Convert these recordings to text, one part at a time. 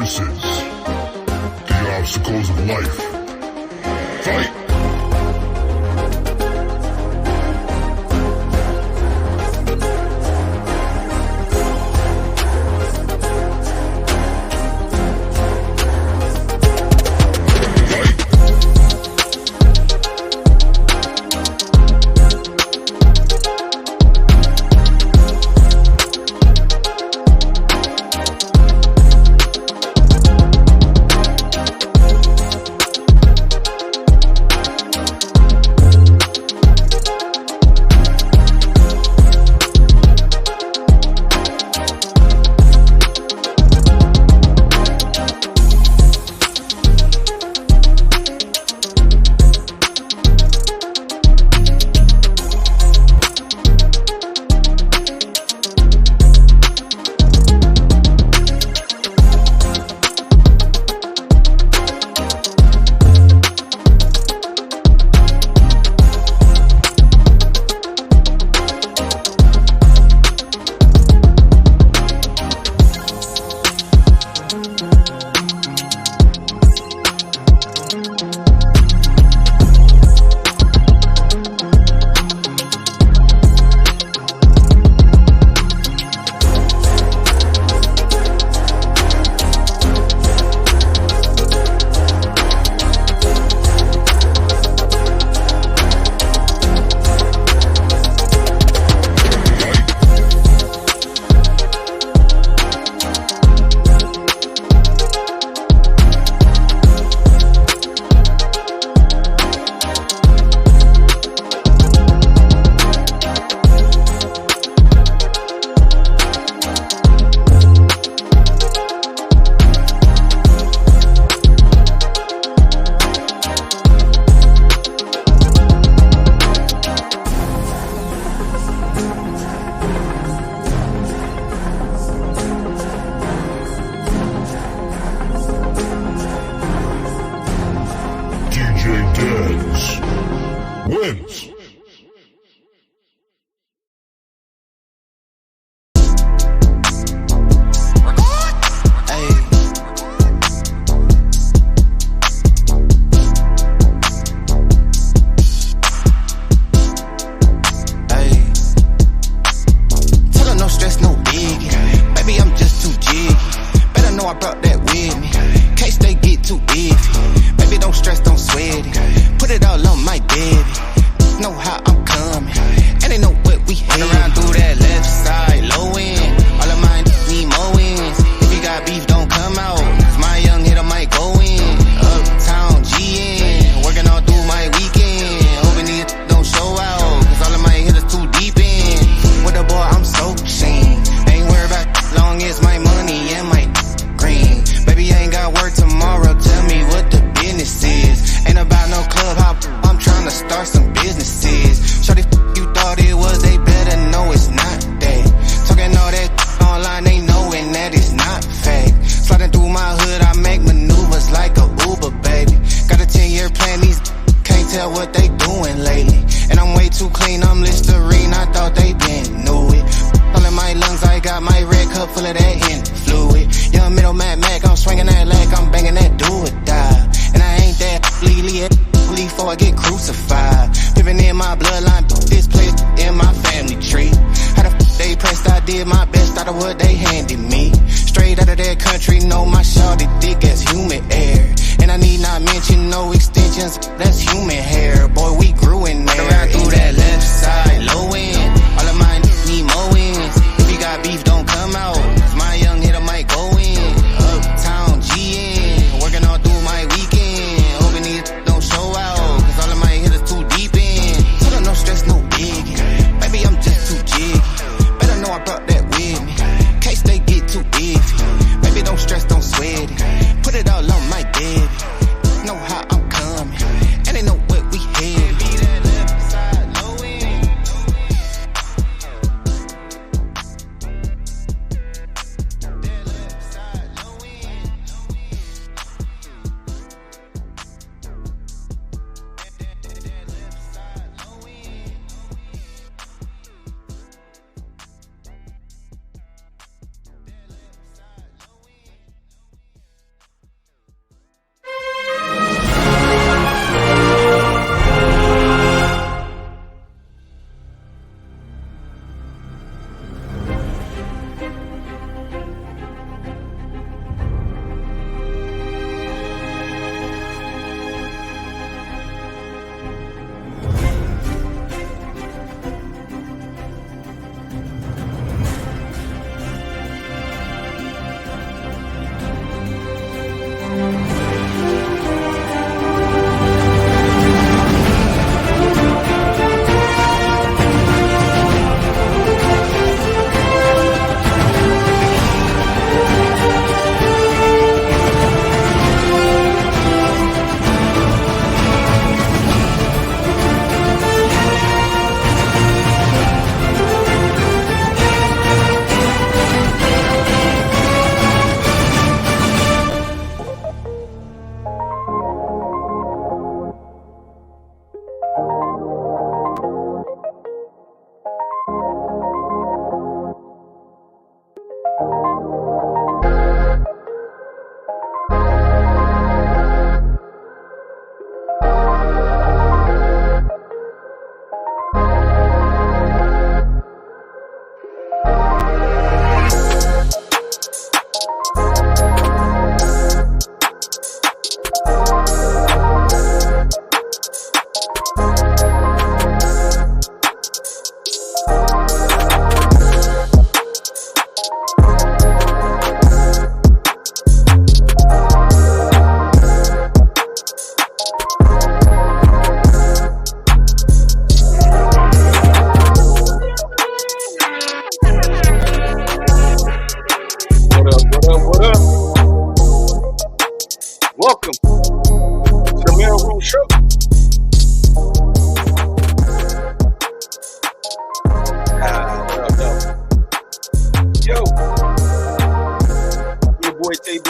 versus the obstacles of life. Fight! Wins. I brought that with me. Case they get too iffy. Baby, don't stress, don't sweat it. Put it all on my daddy. Know how I'm coming, and they know what we had. Around through that left side, low end. All of mine need more wins. If you got beef, don't come out. My young hitter might go in. Uptown GN, working all through my weekend. Hoping these don't show out, cause all of my hitters too deep in. With the boy, I'm so seen. Ain't worried about long as my money and my green. Baby, I ain't got work tomorrow. Tell me what the business is. Ain't about no club hop. I'm trying to start some businesses. Shorty, you thought it was, they better know it's not that. Talking all that online, they knowing that it's not fact. Sliding through my hood, I make maneuvers like a Uber, baby. Got a 10-year plan, these can't tell what they doing lately. And I'm way too clean, I'm Listerine, I thought they been knew it. All in my lungs, I got my red cup full of that in fluid. Young middle Mac, I'm swinging that leg, I'm banging that do or die. And I ain't that bleedly before I get crucified. Living in my bloodline, this place in my family tree. How the they pressed, I did my best out of what they handed me. Straight out of that country, know my shawty thick as human air. And I need not mention no extensions, that's human hair. Boy, we grew in there. Around through that left side, low end. All of mine need more wins. If you got beef, don't come out. My young hitter might go in. Uptown GN, working all through my weekend. Hoping these don't show out, cause all of my hitters too deep in. Told her no stress, no digging. Baby, I'm just too jiggy. Better know I brought that with me. Case they get too iffy. Baby, don't stress, don't sweat it. Put it all on my daddy. Know how I'm coming, and they know what we had. Be that left side, low end.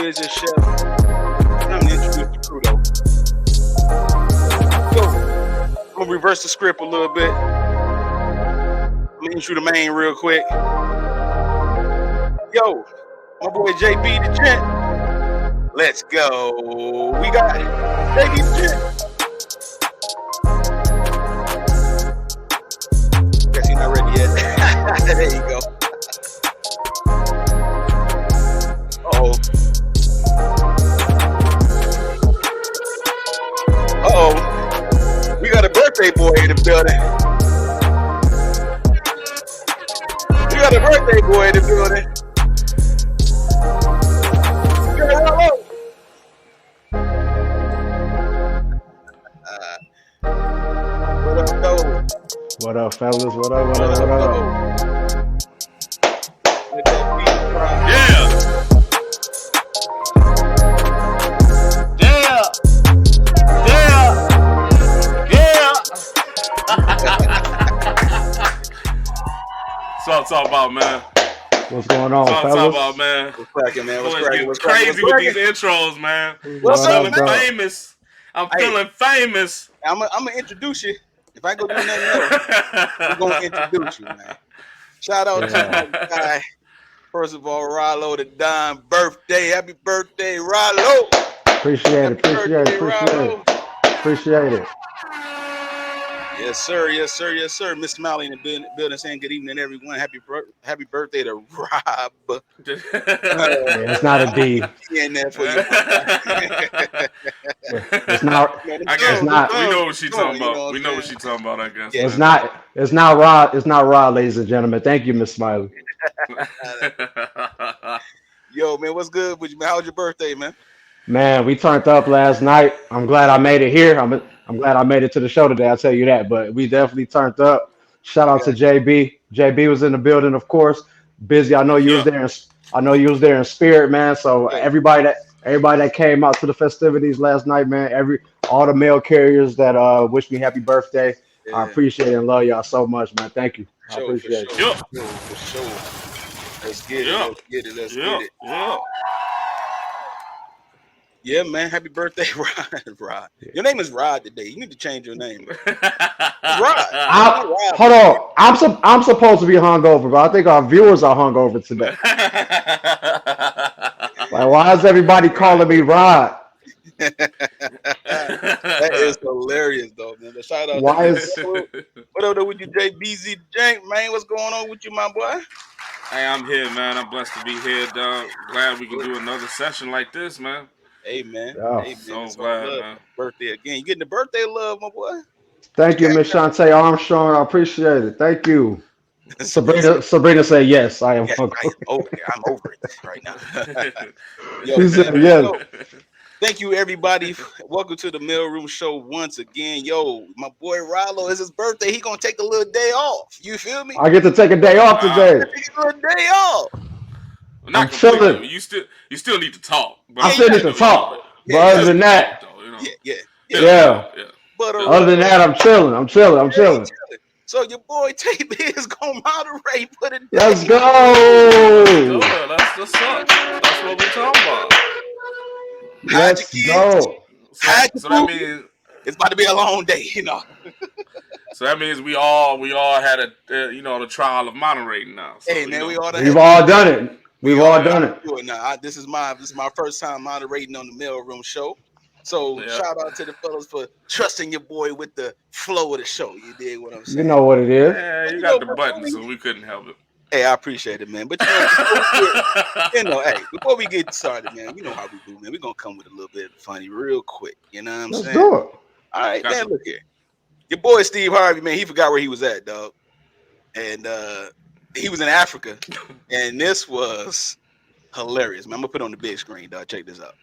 is your chef. I'm gonna introduce the crew though. So I'm gonna reverse the script a little bit. I'm gonna intro the main real quick. Yo, my boy JB the Gent. Let's go. We got JB the Gent. Guess he's not ready yet. There you go. Uh-oh. Uh-oh. We got a birthday boy in the building. We got a birthday boy in the building. Rahlo. What up, though? What up, fellas? What up? What up? What up? Let that beat drop. Yeah. That's what I'm talking about, man. What's going on, That's what I'm fellas? talking about, man. What's cracking, man? What's Boys cracking? getting What's cracking? crazy with these intros, man. What's What up, I'm up, man? dog? famous. I'm feeling famous. I'm gonna introduce you. If I go do nothing else, we're gonna introduce you, man. Shout out to my guy. First of all, Rahlo the Don birthday. Happy birthday, Rahlo. Appreciate it. Appreciate it. Yes, sir. Yes, sir. Yes, sir. Miss Smiley in the building saying good evening, everyone. Happy birthday to Rob. Yeah, it's not a D. In there for you. It's not. I guess It's not. we know what she's talking You know about. what We I'm know what saying? she's talking about, I guess. Yeah. It's not. It's not raw. It's not raw, ladies and gentlemen. Thank you, Miss Smiley. Yo, man, what's good with you, man? How was your birthday, man? Man, we turned up last night. I'm glad I made it here. I'm glad I made it to the show today. I'll tell you that. But we definitely turned up. Shout out to JB. JB was in the building, of course. Busy. I know you was there. I know you was there in spirit, man. So everybody that came out to the festivities last night, man. All the mail carriers that wished me happy birthday. Yeah. I appreciate and love y'all so much, man. Thank you. I appreciate it. For sure. Let's get it. Let's get it. Let's get it. Yeah, man. Happy birthday, Rod. Your name is Rod today. You need to change your name. Rod. Hold on. I'm supposed to be hungover, but I think our viewers are hungover today. Like, why is everybody calling me Rod? That is hilarious, though, man. Shout out. Why is what up with you, JBZ Jank, man? What's going on with you, my boy? Hey, I'm here, man. I'm blessed to be here, dog. Glad we can do another session like this, man. Hey, man. Yeah. Hey, man. So glad, man. Birthday again. You getting the birthday love, my boy? Thank you, Miss Shantae Armstrong. I appreciate it. Thank you. Sabrina said yes. I am hungover. I'm over it right now. She said yes. Thank you, everybody. Welcome to the MALEROOM Show once again. Yo, my boy Rahlo, it's his birthday. He gonna take a little day off. You feel me? I get to take a day off today. Take a little day off. Not completely. You still need to talk. I still need to talk. But other than that, yeah. But other than that, I'm chilling. I'm chilling. So your boy TB is gonna moderate. Put it. Let's go. That's what's up. That's what we're talking about. Let's go. So that means it's about to be a long day, you know. So that means we all had the trial of moderating now. So, hey man, we've all done it. We've all done it. This is my first time moderating on the MALEROOM Show. So shout out to the fellas for trusting your boy with the flow of the show. You dig what I'm saying? You know what it is. Yeah, you got the button, so we couldn't help it. Hey, I appreciate it, man. But before we get started, man, you know how we do, man. We're gonna come with a little bit of funny real quick. You know what I'm saying? Let's do it. All right, man, look here. Your boy Steve Harvey, man, he forgot where he was at, dog. And he was in Africa. And this was hilarious, man. I'm gonna put it on the big screen, dog. Check this out.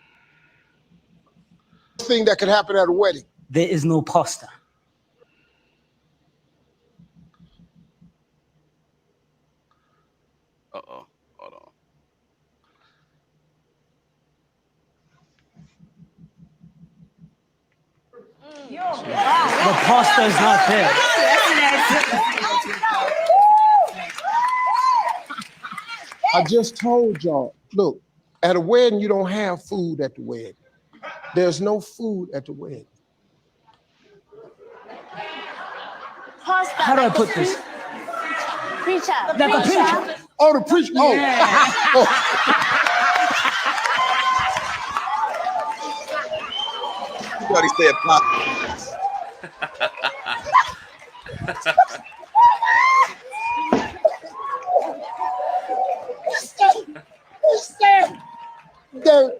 Thing that could happen at a wedding. There is no pasta. Uh-oh. Hold on. The pasta is not there. I just told y'all, look, At a wedding, you don't have food at the wedding. There's no food at the wedding. How do I put this? Preacher. Like a preacher. Oh, the preacher. Oh. Oh. You thought he said pop.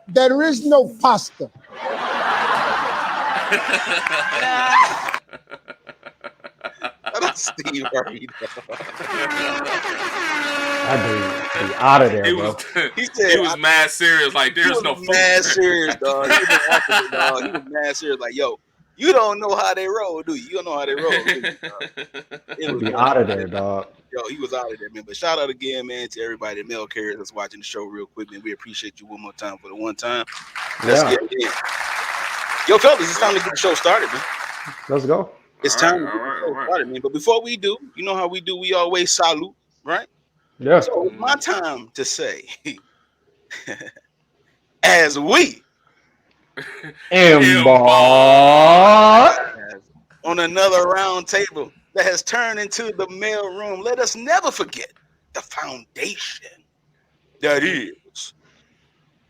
There is no pasta. That's Steve Harvey. That dude be out of there, He bro. was, He said, he was mad serious. Like, He there's was no food. mad serious, dog. He was after it, dog. He was mad serious. Like, yo, you don't know how they roll, do you? You don't know how they roll, do you, dog? It was Be out of there, dog. Yo, he was out of there, man. But shout out again, man, to everybody, the mail carriers that's watching the show real quick, man. We appreciate you one more time for the one time. Let's get it in. Yo, fellas, it's time to get the show started, man. Let's go. It's time to get the show started, man. But before we do, you know how we do. We always salute, right? Yeah. So it's my time to say, as we embark on another round table that has turned into the mail room, let us never forget the foundation that is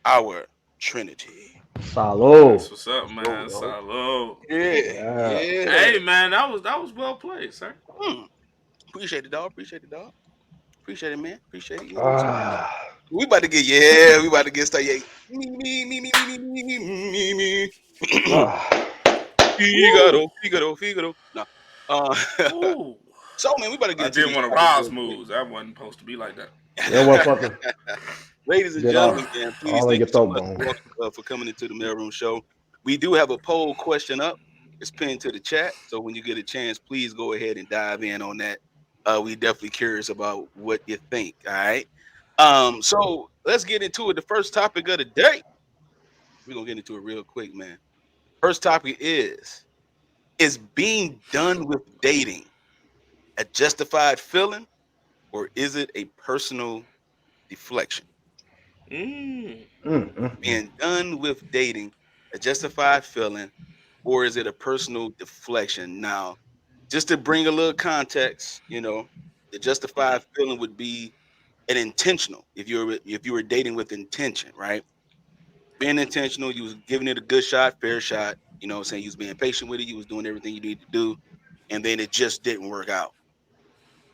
our Trinity. Salud. That's what's up, man. Salud. Yeah. Hey, man, that was well played, sir. Appreciate it, dog. Appreciate it, dog. Appreciate it, man. Appreciate it. We about to get started. Yeah. Me. Figaro. No. So, man, we about to get I into did one of Rob's moves. That wasn't supposed to be like that. Yeah, what fucking Ladies and Get gentlemen, off. man, please All in thank your you so throat much for coming into the Mailroom Show. We do have a poll question up. It's pinned to the chat. So when you get a chance, please go ahead and dive in on that. We definitely curious about what you think. All right. So let's get into it. The first topic of the day. We're gonna get into it real quick, man. First topic is being done with dating a justified feeling, or is it a personal deflection? Being done with dating a justified feeling, or is it a personal deflection? Now, just to bring a little context, the justified feeling would be an intentional. If you were dating with intention, right? Being intentional, you was giving it a good shot, fair shot. You know what I'm saying? You was being patient with it. You was doing everything you need to do, and then it just didn't work out.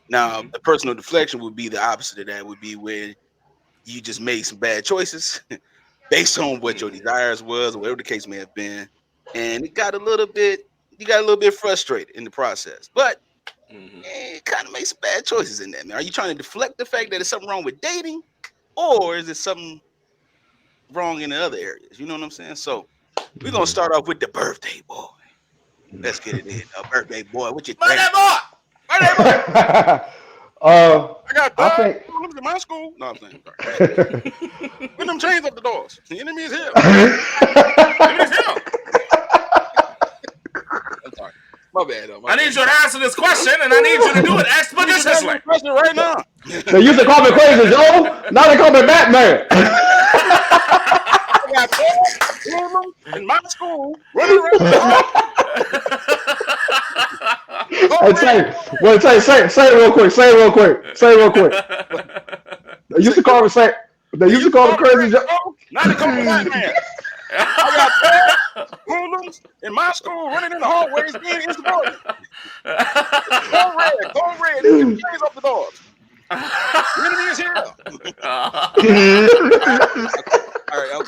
Now, the personal deflection would be the opposite of that. Would be where you just made some bad choices based on what your desires was, or whatever the case may have been, and you got a little bit frustrated in the process. But it kind of makes some bad choices in that, man. Are you trying to deflect the fact that there's something wrong with dating, or is it something wrong in the other areas? You know what I'm saying? So we're gonna start off with the birthday boy. Let's get it in. Birthday boy, what you think? Birthday boy. I got that. Look at my school. No, I'm saying. Put them chains up the doors. The enemy is here. Enemy is here. I'm sorry. My bad, though. I need you to answer this question, and I need you to do it expeditiously. Question right now. They used to call me Crazy Joe. Now they call me Batman. I got that in my school. Running around. Say it real quick. Say it real quick. They used to call me Crazy Joe. Now they call me Batman. I got hoodlums in my school running in the hallways being insubordinate. Go red. They can chains off the doors. The enemy is here. All right.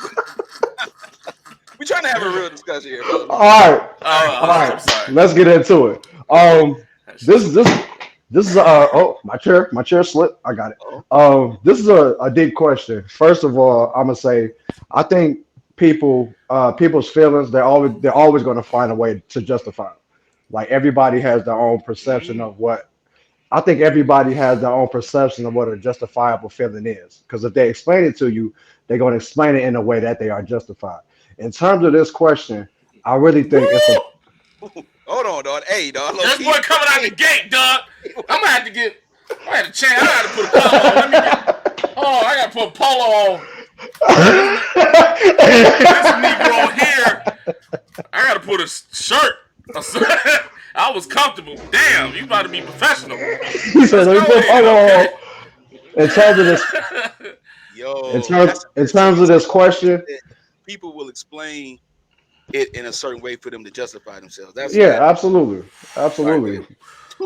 We're trying to have a real discussion here. All right. Let's get into it. This is my chair slipped. I got it. This is a deep question. First of all, I'm gonna say I think people's feelings, they're always going to find a way to justify them. Like everybody has their own perception of what a justifiable feeling is. Because if they explain it to you, they're going to explain it in a way that they are justified. In terms of this question, I really think it's a hold on, dog. Hey, dog. This boy coming out the gate, dog. I'm gonna have to get. I had to change. I got to put a polo on. I got to put a polo on. This Negro here, I gotta put a shirt. I was comfortable. Damn, you about to be professional. He said, Let's "Let me go put then. hold Okay. on." In terms of this, Yo, in so terms you of this saying question, that people will explain it in a certain way for them to justify themselves. That's yeah, that. absolutely, All right, go ahead. absolutely.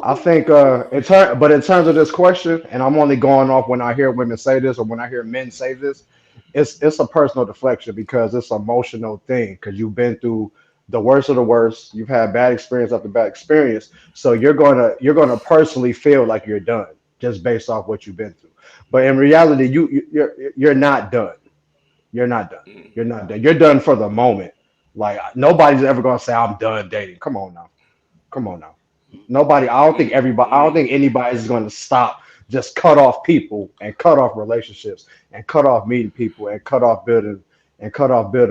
I think but in terms of this question, and I'm only going off when I hear women say this or when I hear men say this, it's a personal deflection because it's an emotional thing because you've been through the worst of the worst. You've had bad experience after bad experience, so you're gonna personally feel like you're done just based off what you've been through. But in reality, you're not done. You're not done. You're not done. You're done for the moment. Like nobody's ever gonna say I'm done dating. Come on now. Come on now. Nobody. I don't think everybody. I don't think anybody's going to stop. Just cut off people and cut off relationships and cut off meeting people and cut off building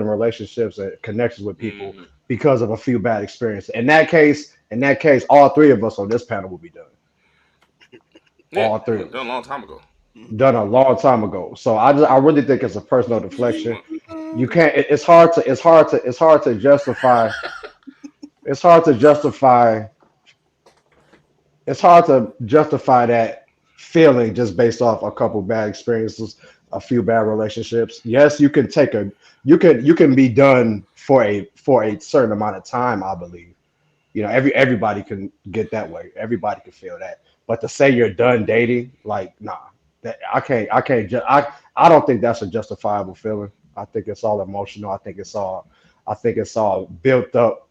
relationships and connections with people because of a few bad experiences. In that case, all three of us on this panel will be done. Yeah, All three of done a us long time ago. done a long time ago. So I really think it's a personal deflection. You can't. It's hard to justify. It's hard to justify it's hard to justify that feeling just based off a couple bad experiences, a few bad relationships. Yes, you can be done for a certain amount of time, I believe. Everybody can get that way. Everybody can feel that. But to say you're done dating, like, nah, that I don't think that's a justifiable feeling. I think it's all emotional. I think it's all built up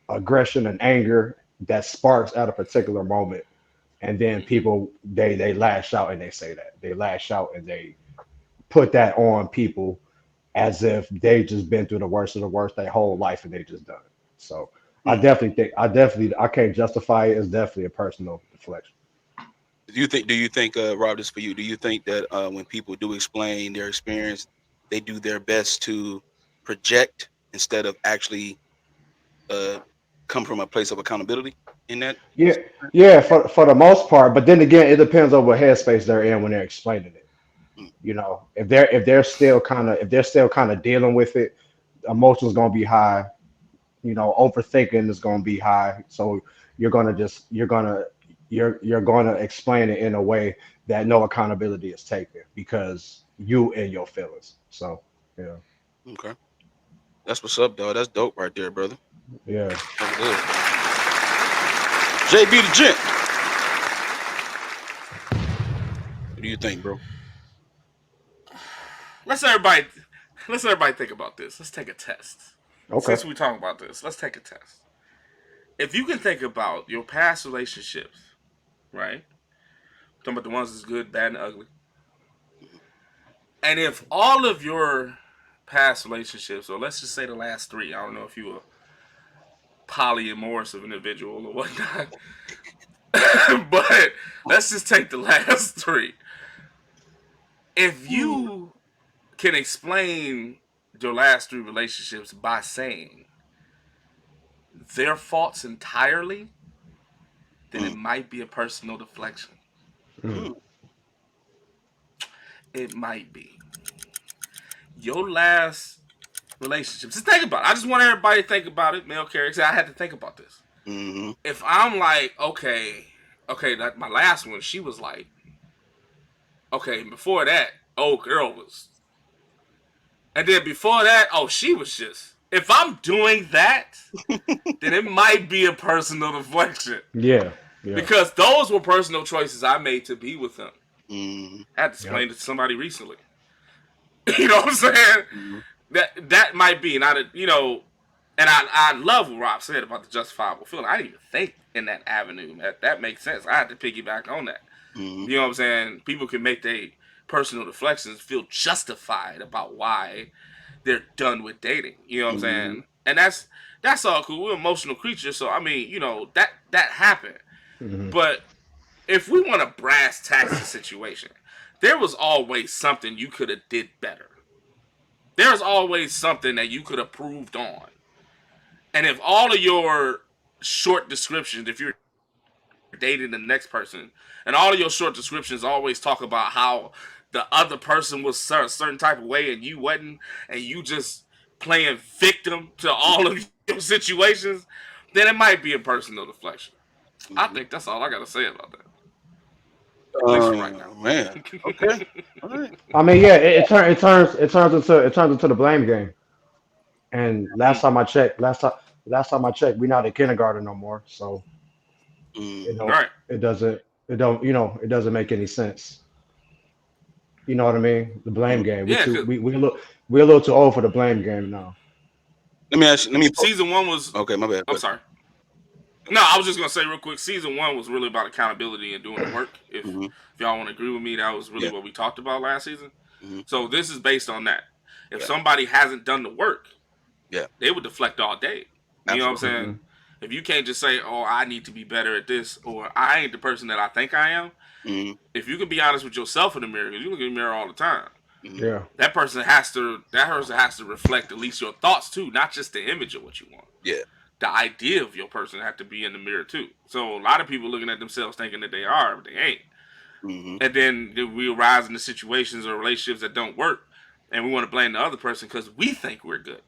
aggression and anger that sparks at a particular moment, and then people they lash out and they say that they lash out and they put that on people as if they just been through the worst of the worst their whole life and they just done it. So I can't justify it. It's definitely a personal deflection. Do you think, Rob, this for you? Do you think that when people do explain their experience, they do their best to project instead of actually uh, come from a place of accountability in that? Yeah, yeah, for the most part. But then again, it depends on what headspace they're in when they're explaining it. Mm, If they're still kind of dealing with it, emotions gonna be high. Overthinking is going to be high. So you're going to just you're going to explain it in a way that no accountability is taken because you and your feelings. So yeah, okay, that's what's up, dog. That's dope right there, brother. yeah. That's good. JB the Gent. What do you think, bro? Let's everybody, let's everybody think about this. Let's take a test. Okay. Since we talking about this, let's take a test. If you can think about your past relationships, right? Talking about the ones that's good, bad, and ugly. And if all of your past relationships, or let's just say the last three, I don't know if you were polyamorous of individual or whatnot, but let's just take the last three. If you can explain your last three relationships by saying their faults entirely, then it Mm, might be a personal deflection. Mm. mm, It might be. Your last relationship. Just think about it. I just want everybody to think about it. Male character. I had to think about this. mm-hmm. If I'm like, okay, that my last one, she was like, okay, before that, old girl was, and then before that, oh, she was just. If I'm doing that, then it might be a personal deflection Yeah. Yeah. because those were personal choices I made to be with him. Mm-hmm. I had to Yep. explain it to somebody recently. You know what I'm saying? Mm-hmm. That might be not a and I love what Rob said about the justifiable feeling. I didn't even think in that avenue. That makes sense. I had to piggyback on that. Mm-hmm. You know what I'm saying? People can make their personal deflections feel justified about why they're done with dating. You know what I'm Mm-hmm. saying? And that's all cool. We're emotional creatures, so I mean, that happened. Hmm. But if we want to brass tacks the situation, there was always something you could have did better. There's always something that you could have proved on. And if all of your short descriptions, if you're dating the next person, and all of your short descriptions always talk about how the other person was a certain type of way and you wasn't, and you just playing victim to all of your situations, then it might be a personal deflection. I think that's all I gotta say about that. At least for right now. Man. Okay. All right. I mean, yeah, it turns into the blame game. And last time I checked, we're not in kindergarten no more. So Mm. it don't Right. it doesn't it don't it doesn't make any sense. You know what I mean? The blame Mm. game. We Yeah, too because we're a little too old for the blame game now. Let me ask you. Let me. season one was. Okay, my bad. I'm sorry. No, I was just gonna say real quick. Season one was really about accountability and doing the work. Mm-hmm. If y'all want to agree with me, that was really Yeah. what we talked about last season. Mm-hmm. So this is based on that. If Yeah. somebody hasn't done the work, Yeah. they would deflect all day. You know what I'm Absolutely. saying? If you can't just say, "Oh, I need to be better at this," or "I ain't the person that I think I am," Mm-hmm. if you can be honest with yourself in the mirror, because you look in the mirror all the time, Mm-hmm. Yeah. that person has to reflect at least your thoughts too, not just the image of what you want. Yeah. The idea of your person have to be in the mirror too. So a lot of people looking at themselves thinking that they are, but they ain't. Mm-hmm. And then we arise into situations or relationships that don't work, and we want to blame the other person because we think we're good.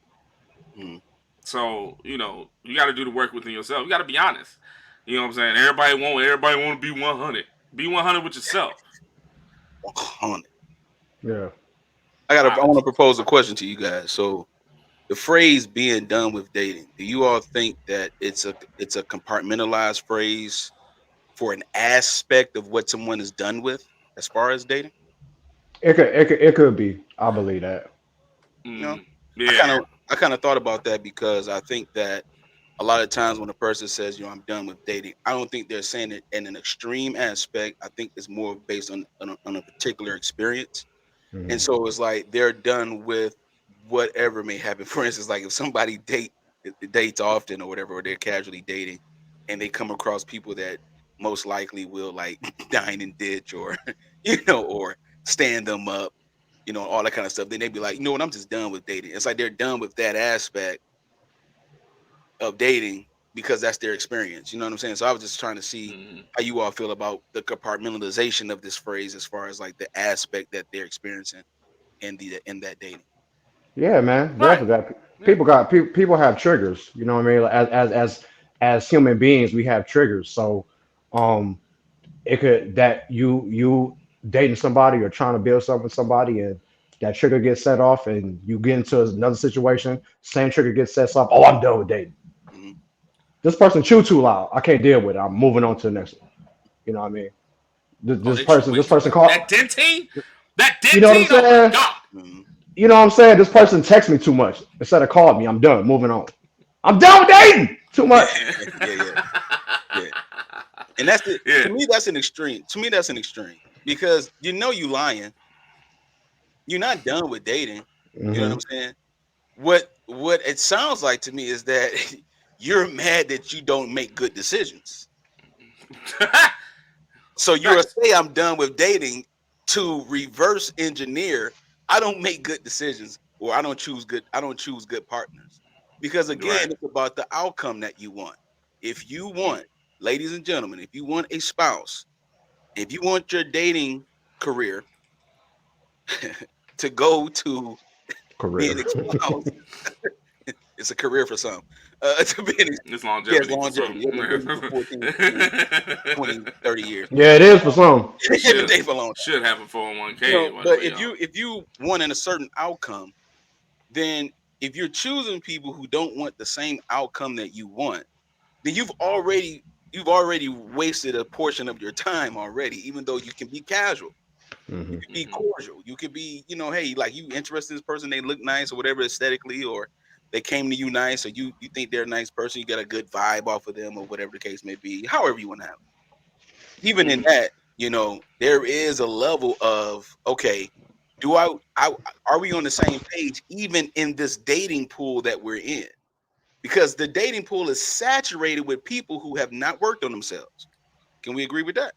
Mm-hmm. So you got to do the work within yourself. You got to be honest. You know what I'm saying? Everybody want to be 100. Be 100 with yourself. 100. Yeah. I want to Honest. propose a question to you guys. So the phrase "being done with dating," do you all think that it's a compartmentalized phrase for an aspect of what someone is done with as far as dating? It could be. I believe that. You know, Mm, I kind yeah. of I kind of thought about that because I think that a lot of times when a person says, "I'm done with dating," I don't think they're saying it in an extreme aspect. I think it's more based on a particular experience. And Hmm. so it's like they're done with whatever may happen. For instance, like if somebody dates often or whatever, or they're casually dating, and they come across people that most likely will like dine and ditch, or or stand them up, all that kind of stuff. Then they'd be like, you know what, I'm just done with dating. It's like they're done with that aspect of dating because that's their experience. You know what I'm saying? So I was just trying to see Mm, how you all feel about the compartmentalization of this phrase as far as like the aspect that they're experiencing in that dating. Yeah, man. right. Definitely. Yeah. People have triggers. You know what I mean? Like, as human beings, we have triggers. So, um, it could that you dating somebody or trying to build something with somebody, and that trigger gets set off, and you get into another situation, same trigger gets set off. Oh, I'm done with dating. Mhm. This person chew too loud. I can't deal with it. I'm moving on to the next one. You know what I mean? This, Oh, this they chew person, way this too person loud. called. That dentine? That You know what I'm dentine? Oh my saying? god. Mhm. You know what I'm saying? This person texts me too much instead of calling me. I'm done. Moving on. I'm done with dating. Too Yeah, much. yeah, yeah, yeah. And that's it. To Yeah. me, that's an extreme. To me, that's an extreme because you lying. You're not done with dating. You know what Hmm. I'm saying? What it sounds like to me is that you're mad that you don't make good decisions. So you'll Facts. say I'm done with dating to reverse engineer. I don't make good decisions, or I don't choose good partners. Because again, Right. it's about the outcome that you want. If you want, ladies and gentlemen, if you want a spouse, if you want your dating career to go to being Career. a spouse, it's a career for some. To being It's yes, longevity for longevity. some. They've been dating for 14, 15, 20, 30 years. Yeah, it is for some. They've been should dating for a long time. should have a 401k, by the But way, if y'all. you wanting a certain outcome, then if you're choosing people who don't want the same outcome that you want, then you've already wasted a portion of your time already, even though you can be casual, you Hmm. can be Hmm. cordial, you could be, hey, like you interested in this person, they look nice or whatever aesthetically, or they came to you nice, or you think they're a nice person, you get a good vibe off of them, or whatever the case may be, however you want to have it. Even in Hmm. that, there is a level of, okay, do I are we on the same page even in this dating pool that we're in? Because the dating pool is saturated with people who have not worked on themselves. Can we agree with that?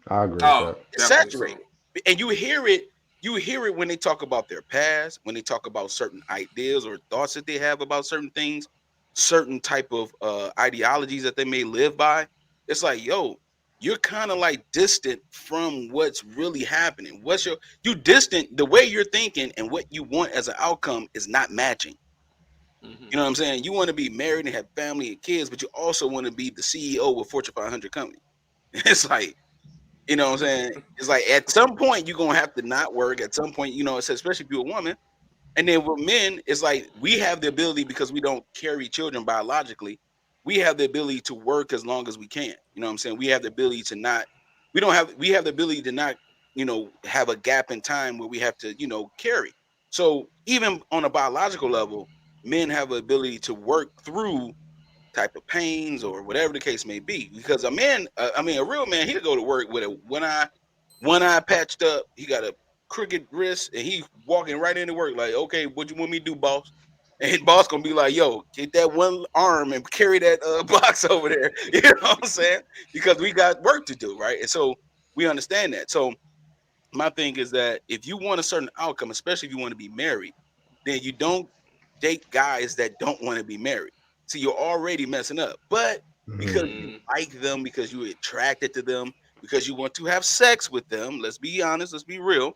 I agree with Oh, that. It's definitely so. saturated. And you hear it when they talk about their past, when they talk about certain ideas or thoughts that they have about certain things, certain type of ideologies that they may live by. It's like, yo, you're kind of like distant from what's really happening. You distant, the way you're thinking and what you want as an outcome is not matching. Mm-hmm. You know what I'm saying? You want to be married and have family and kids, but you also want to be the CEO of a Fortune 500 company. It's like, you know what I'm saying? It's like at some point you're gonna have to not work. At some point, it's especially if you're a woman. And then with men, it's like we have the ability because we don't carry children biologically. We have the ability to work as long as we can. You know what I'm saying? We have the ability to not. We have the ability to not. Have a gap in time where we have to. Carry. So even on a biological level, men have the ability to work through type of pains or whatever the case may be. Because a man, a real man, he'll go to work with a one eye patched up. He got a crooked wrist, and he walking right into work like, okay, what you want me to do, boss? And boss gonna be like, yo, get that one arm and carry that box over there. You know what I'm saying? Because we got work to do, right? And so we understand that. So my thing is that if you want a certain outcome, especially if you want to be married, then you don't date guys that don't want to be married. So you're already messing up. But because you Mm-hmm. like them, because you're attracted to them, because you want to have sex with them, let's be honest, let's be real,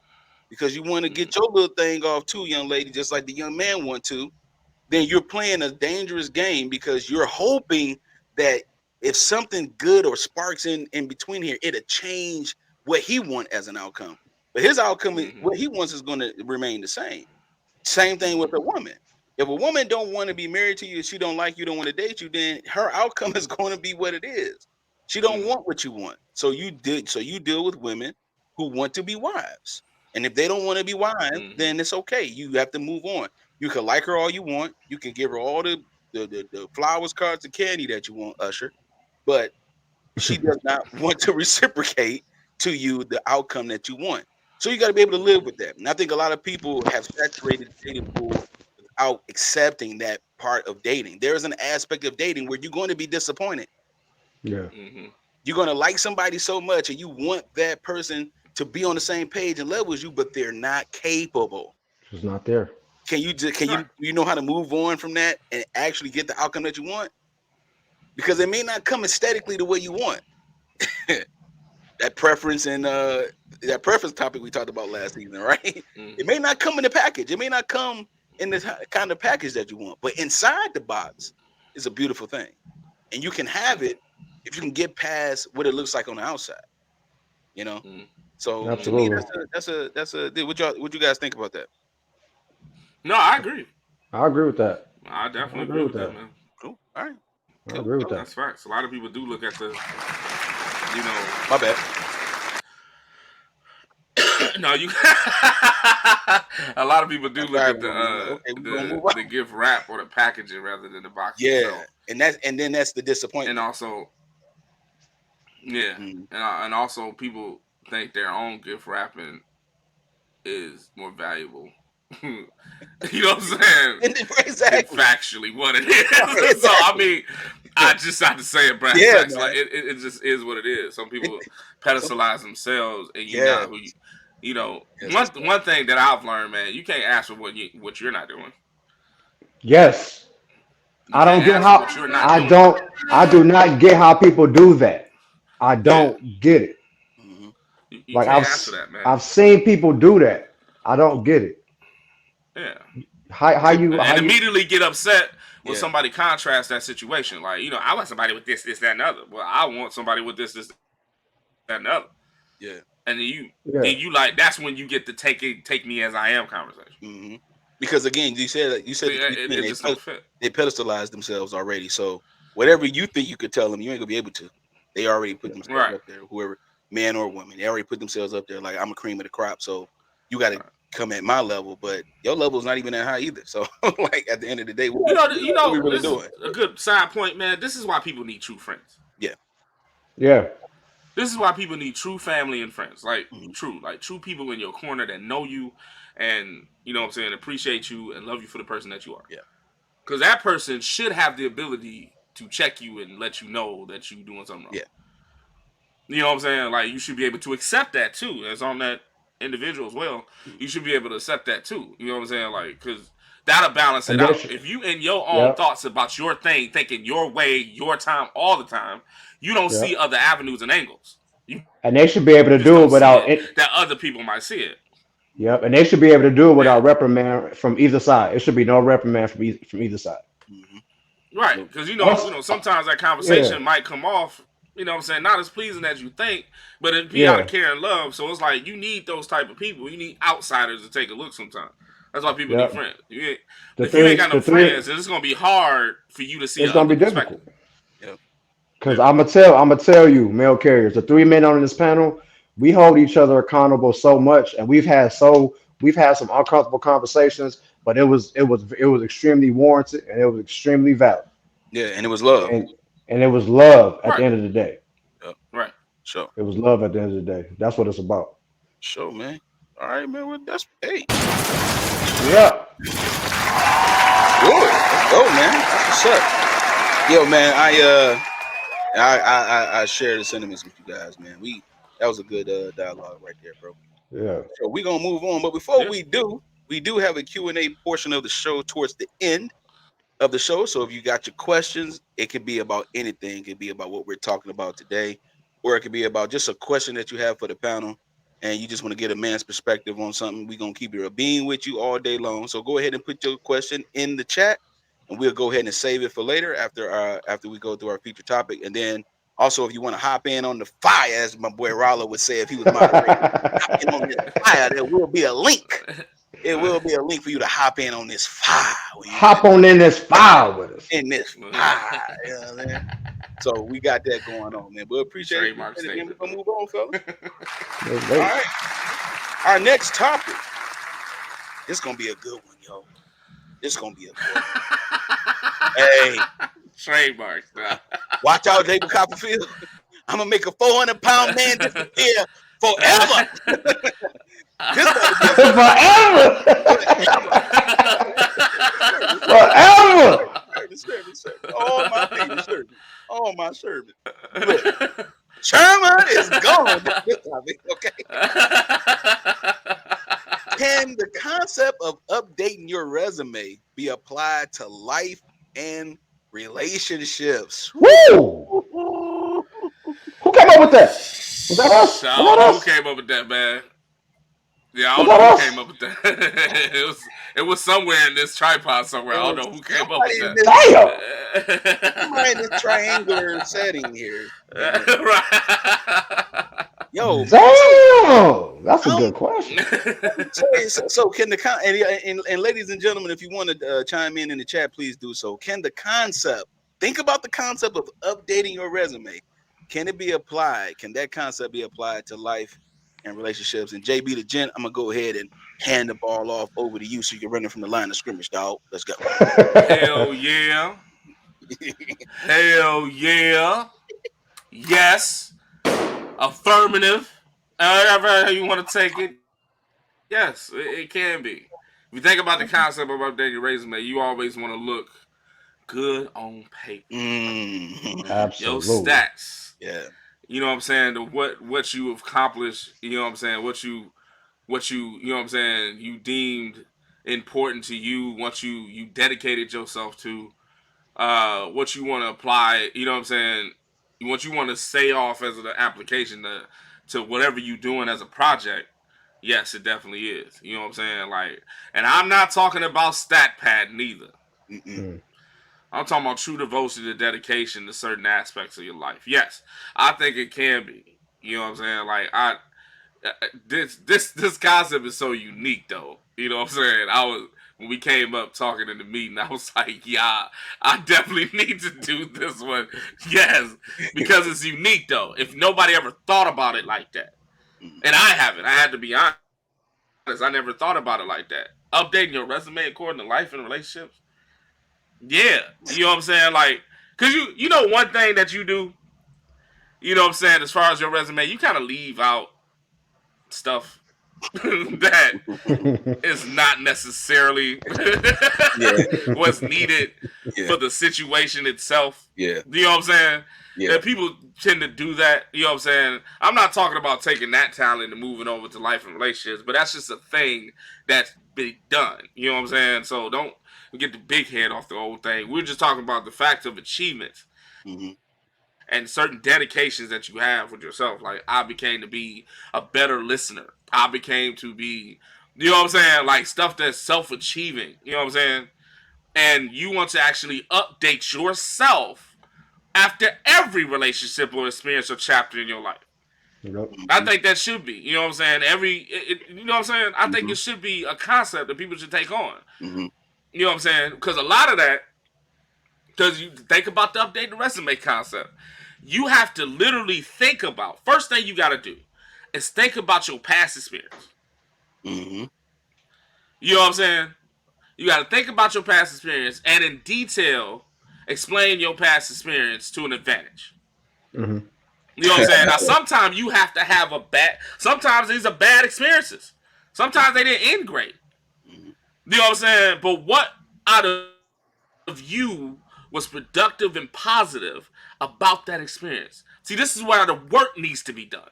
because you want to Mm-hmm. get your little thing off too, young lady, just like the young man want to, then you're playing a dangerous game because you're hoping that if something good or sparks in between here, it'll change what he want as an outcome. But his outcome, Mm-hmm. what he wants is going to remain the same. Same thing with a woman. If a woman don't want to be married to you, she don't like you, don't want to date you, then her outcome is going to be what it is. She don't Mm-hmm. want what you want. So you deal with women who want to be wives. And if they don't want to be wives, Mm-hmm. then it's okay. You have to move on. You can like her all you want. You can give her all the flowers, cards, and candy that you want, Usher. But she does not want to reciprocate to you the outcome that you want. So you got to be able to live with that. And I think a lot of people have saturated the dating pool without accepting that part of dating. There is an aspect of dating where you're going to be disappointed. Yeah, Mm-hmm. You're going to like somebody so much and you want that person to be on the same page and level as you, but they're not capable. just not there. Can Right. you know how to move on from that and actually get the outcome that you want? Because it may not come aesthetically the way you want. that preference and that preference topic we talked about last season, right? It Mm-hmm. may not come in the package. It may not come in the kind of package that you want, but inside the box is a beautiful thing, and you can have it if you can get past what it looks like on the outside. You know. Mm-hmm. So to me, Absolutely. that's a what you guys think about that? No, I agree. I agree with that. I I definitely agree agree with with that, that. man. Cool. All right. I Cool. agree with Cool. that. That's facts. A lot of people do look at the, you know, My bad. no, you. A lot of people do That's look right. at Well, I'm like, okay, we're gonna move the on. gift wrap or the packaging rather than the box Yeah, itself, and then that's the and disappointment. also, yeah, Mhm. and also people think their own gift wrapping is more valuable. You know what I'm saying? Than Exactly. factually what it Right, is. So I exactly. mean, I just have to say it brass Yeah, tacks. Like man. it just is what it is. Some It, people some, pedestalize themselves, and you yeah, not who you. You know, yes, that's right. one thing that I've learned, man, you can't ask for what you're not doing. Yes. You I can't don't get ask for how what you're not doing. I do not get how people do that. I Yeah, don't get it. Hmm. you Like can't ask for that, man. I've seen people do that. I don't get it. Yeah, How you how and you immediately get upset when Yeah, somebody contrasts that situation. Like, I want somebody with this, that, and the other. Well, I want somebody with this, that, and the other. yeah. And yeah. then you like that's when you get the take me as I am conversation. Hmm. Because again, you said See, the key thing, it just don't fit. they pedestalize themselves already. So whatever you think you could tell them, you ain't gonna be able to. They already put themselves Right. up there. Whoever, man or woman, they already put themselves up there. Like I'm a cream of the crop. So you got to Right. come at my level, but your level is not even that high either. So like at the end of the day, what we really This is doing? a good side point, man. This is why people need true friends. Yeah. Yeah. This is why people need true family and friends. Mhm. Like true people in your corner that know you and you know what I'm saying, appreciate you and love you for the person that you are. Yeah. Because that person should have the ability to check you and let you know that you're doing something wrong. Yeah. You know what I'm saying? Like you should be able to accept that too. It's on that. individual as well, you should be able to accept that too. You know what I'm saying? Like, because that'll balance it And they out. should, If you in your own yep, thoughts about your thing, thinking your way, your time, all the time, you don't see yep. other avenues and angles. You And they should be able to just do don't it see without it it. that other people might see it. Yep, and they should be able to do it Yeah. without reprimand from either side. It should be no reprimand from either side. Mm-hmm. Right, because Us, sometimes that yeah, conversation might come off, what I'm saying, not as pleasing as you think, but it'd be out of yeah, care and love. So it's like you need those type of people. You need outsiders to take a look sometimes. That's why people need yep. friends. The If you ain't three, got no the three, friends, it's gonna be hard for you to see it's the gonna other be perspective. difficult. Yep. Because Yeah. I'm gonna tell you, male carriers, the three men on this panel, we hold each other accountable so much, and we've had some uncomfortable conversations, but it was extremely warranted and it was extremely valid, Yeah, and it was love. and it was love at the Right, end of the day. Yep. right. Sure. It was love at the end of the day. That's what it's about. Sure, man. All right, man. Well, that's hey. Yeah. Good. Let's go, man. That's what's up. Yo, man. I share the sentiments with you guys, man. That was a good dialogue right there, bro. Yeah. So we're gonna move on, but before Yeah. we do have a Q&A portion of the show towards the end of the show. So if you got your questions, it could be about anything. It could be about what we're talking about today, or it could be about just a question that you have for the panel, and you just want to get a man's perspective on something. We're gonna keep it a being with you all day long. So go ahead and put your question in the chat, and we'll go ahead and save it for later after we go through our feature topic. And then also, if you want to hop in on the fire, as my boy Rahlo would say if he was moderating, hop in on this fire. There will be a link. It will be a link for you to hop in on this fire. Hop on in this file with us. In this fire. You know what I mean? So we got that going on, man. But appreciate it. Trademark And we're statement. gonna move on, fellas. Let's All go. right. Our next topic. This gonna be a good one, yo. This gonna be a good one. Hey, Trademark. watch out, David Copperfield. I'm gonna make a 400-pound man disappear forever. This Forever. Forever. All my baby servant. All my servant. Look, Sherman is gone. Okay. Can the concept of updating your resume be applied to life and relationships? Woo! Who came up with that? Was that us? I Was don't that know who us? came up with that, man. Yeah, I Was don't that know who us? came up with that. it was somewhere in this tripod somewhere. I don't know who came up with Somebody in that. this, somebody in this triangular setting here. Right. Yo, Damn, that's a good question. so can and ladies and gentlemen, if you want to chime in the chat, please do so. Can the concept, think about the concept of updating your resume, can it be applied? Can that concept be applied to life and relationships? And JB the Gent, I'm gonna go ahead and hand the ball off over to you so you can run it from the line of scrimmage, dog. Let's go. Hell yeah. Hell yeah. Yes. Affirmative. However you want to take it. Yes, it can be. If you think about the concept of updating your resume, you always want to look good on paper. Your Absolutely. stats. Yeah. You know what I'm saying? What you have accomplished, you know what I'm saying? What you you know what I'm saying, you deemed important to you, what you dedicated yourself to, what you want to apply, you know what I'm saying? What you want to say off as an application to whatever you doing as a project. Yes, it definitely is. You know what I'm saying? Like, and I'm not talking about stat pad neither. I'm talking about true devotion and dedication to certain aspects of your life. Yes, I think it can be. You know what I'm saying? Like this concept is so unique though. You know what I'm saying? When we came up talking in the meeting, I was like, yeah, I definitely need to do this one. Yes, because it's unique though. If nobody ever thought about it like that. And I haven't. I had to be honest. I never thought about it like that. Updating your resume according to life and relationships. Yeah. You know what I'm saying? Like, because you know one thing that you do, you know what I'm saying, as far as your resume, you kind of leave out stuff that is not necessarily what's needed for the situation itself. Yeah. You know what I'm saying? Yeah. And people tend to do that. You know what I'm saying? I'm not talking about taking that talent and moving over to life and relationships, but that's just a thing that's been done. You know what I'm saying? So don't get the big head off the whole thing. We're just talking about the fact of achievements Mm-hmm. and certain dedications that you have with yourself. Like, I became to be a better listener. I became to be, you know what I'm saying? Like, stuff that's self-achieving. You know what I'm saying? And you want to actually update yourself after every relationship or experience or chapter in your life. Yep. I think that should be, you know what I'm saying? You know what I'm saying? I think it should be a concept that people should take on. Mm-hmm. You know what I'm saying? Because a lot of that, because you think about the update the resume concept, you have to literally think about. First thing you got to do is think about your past experience. Mm-hmm. You know what I'm saying? You got to think about your past experience and in detail explain your past experience to an advantage. Mm-hmm. You know what I'm saying? Now, sometimes you have to have sometimes these are bad experiences. Sometimes they didn't end great. You know what I'm saying? But what out of you was productive and positive about that experience? See, this is where the work needs to be done.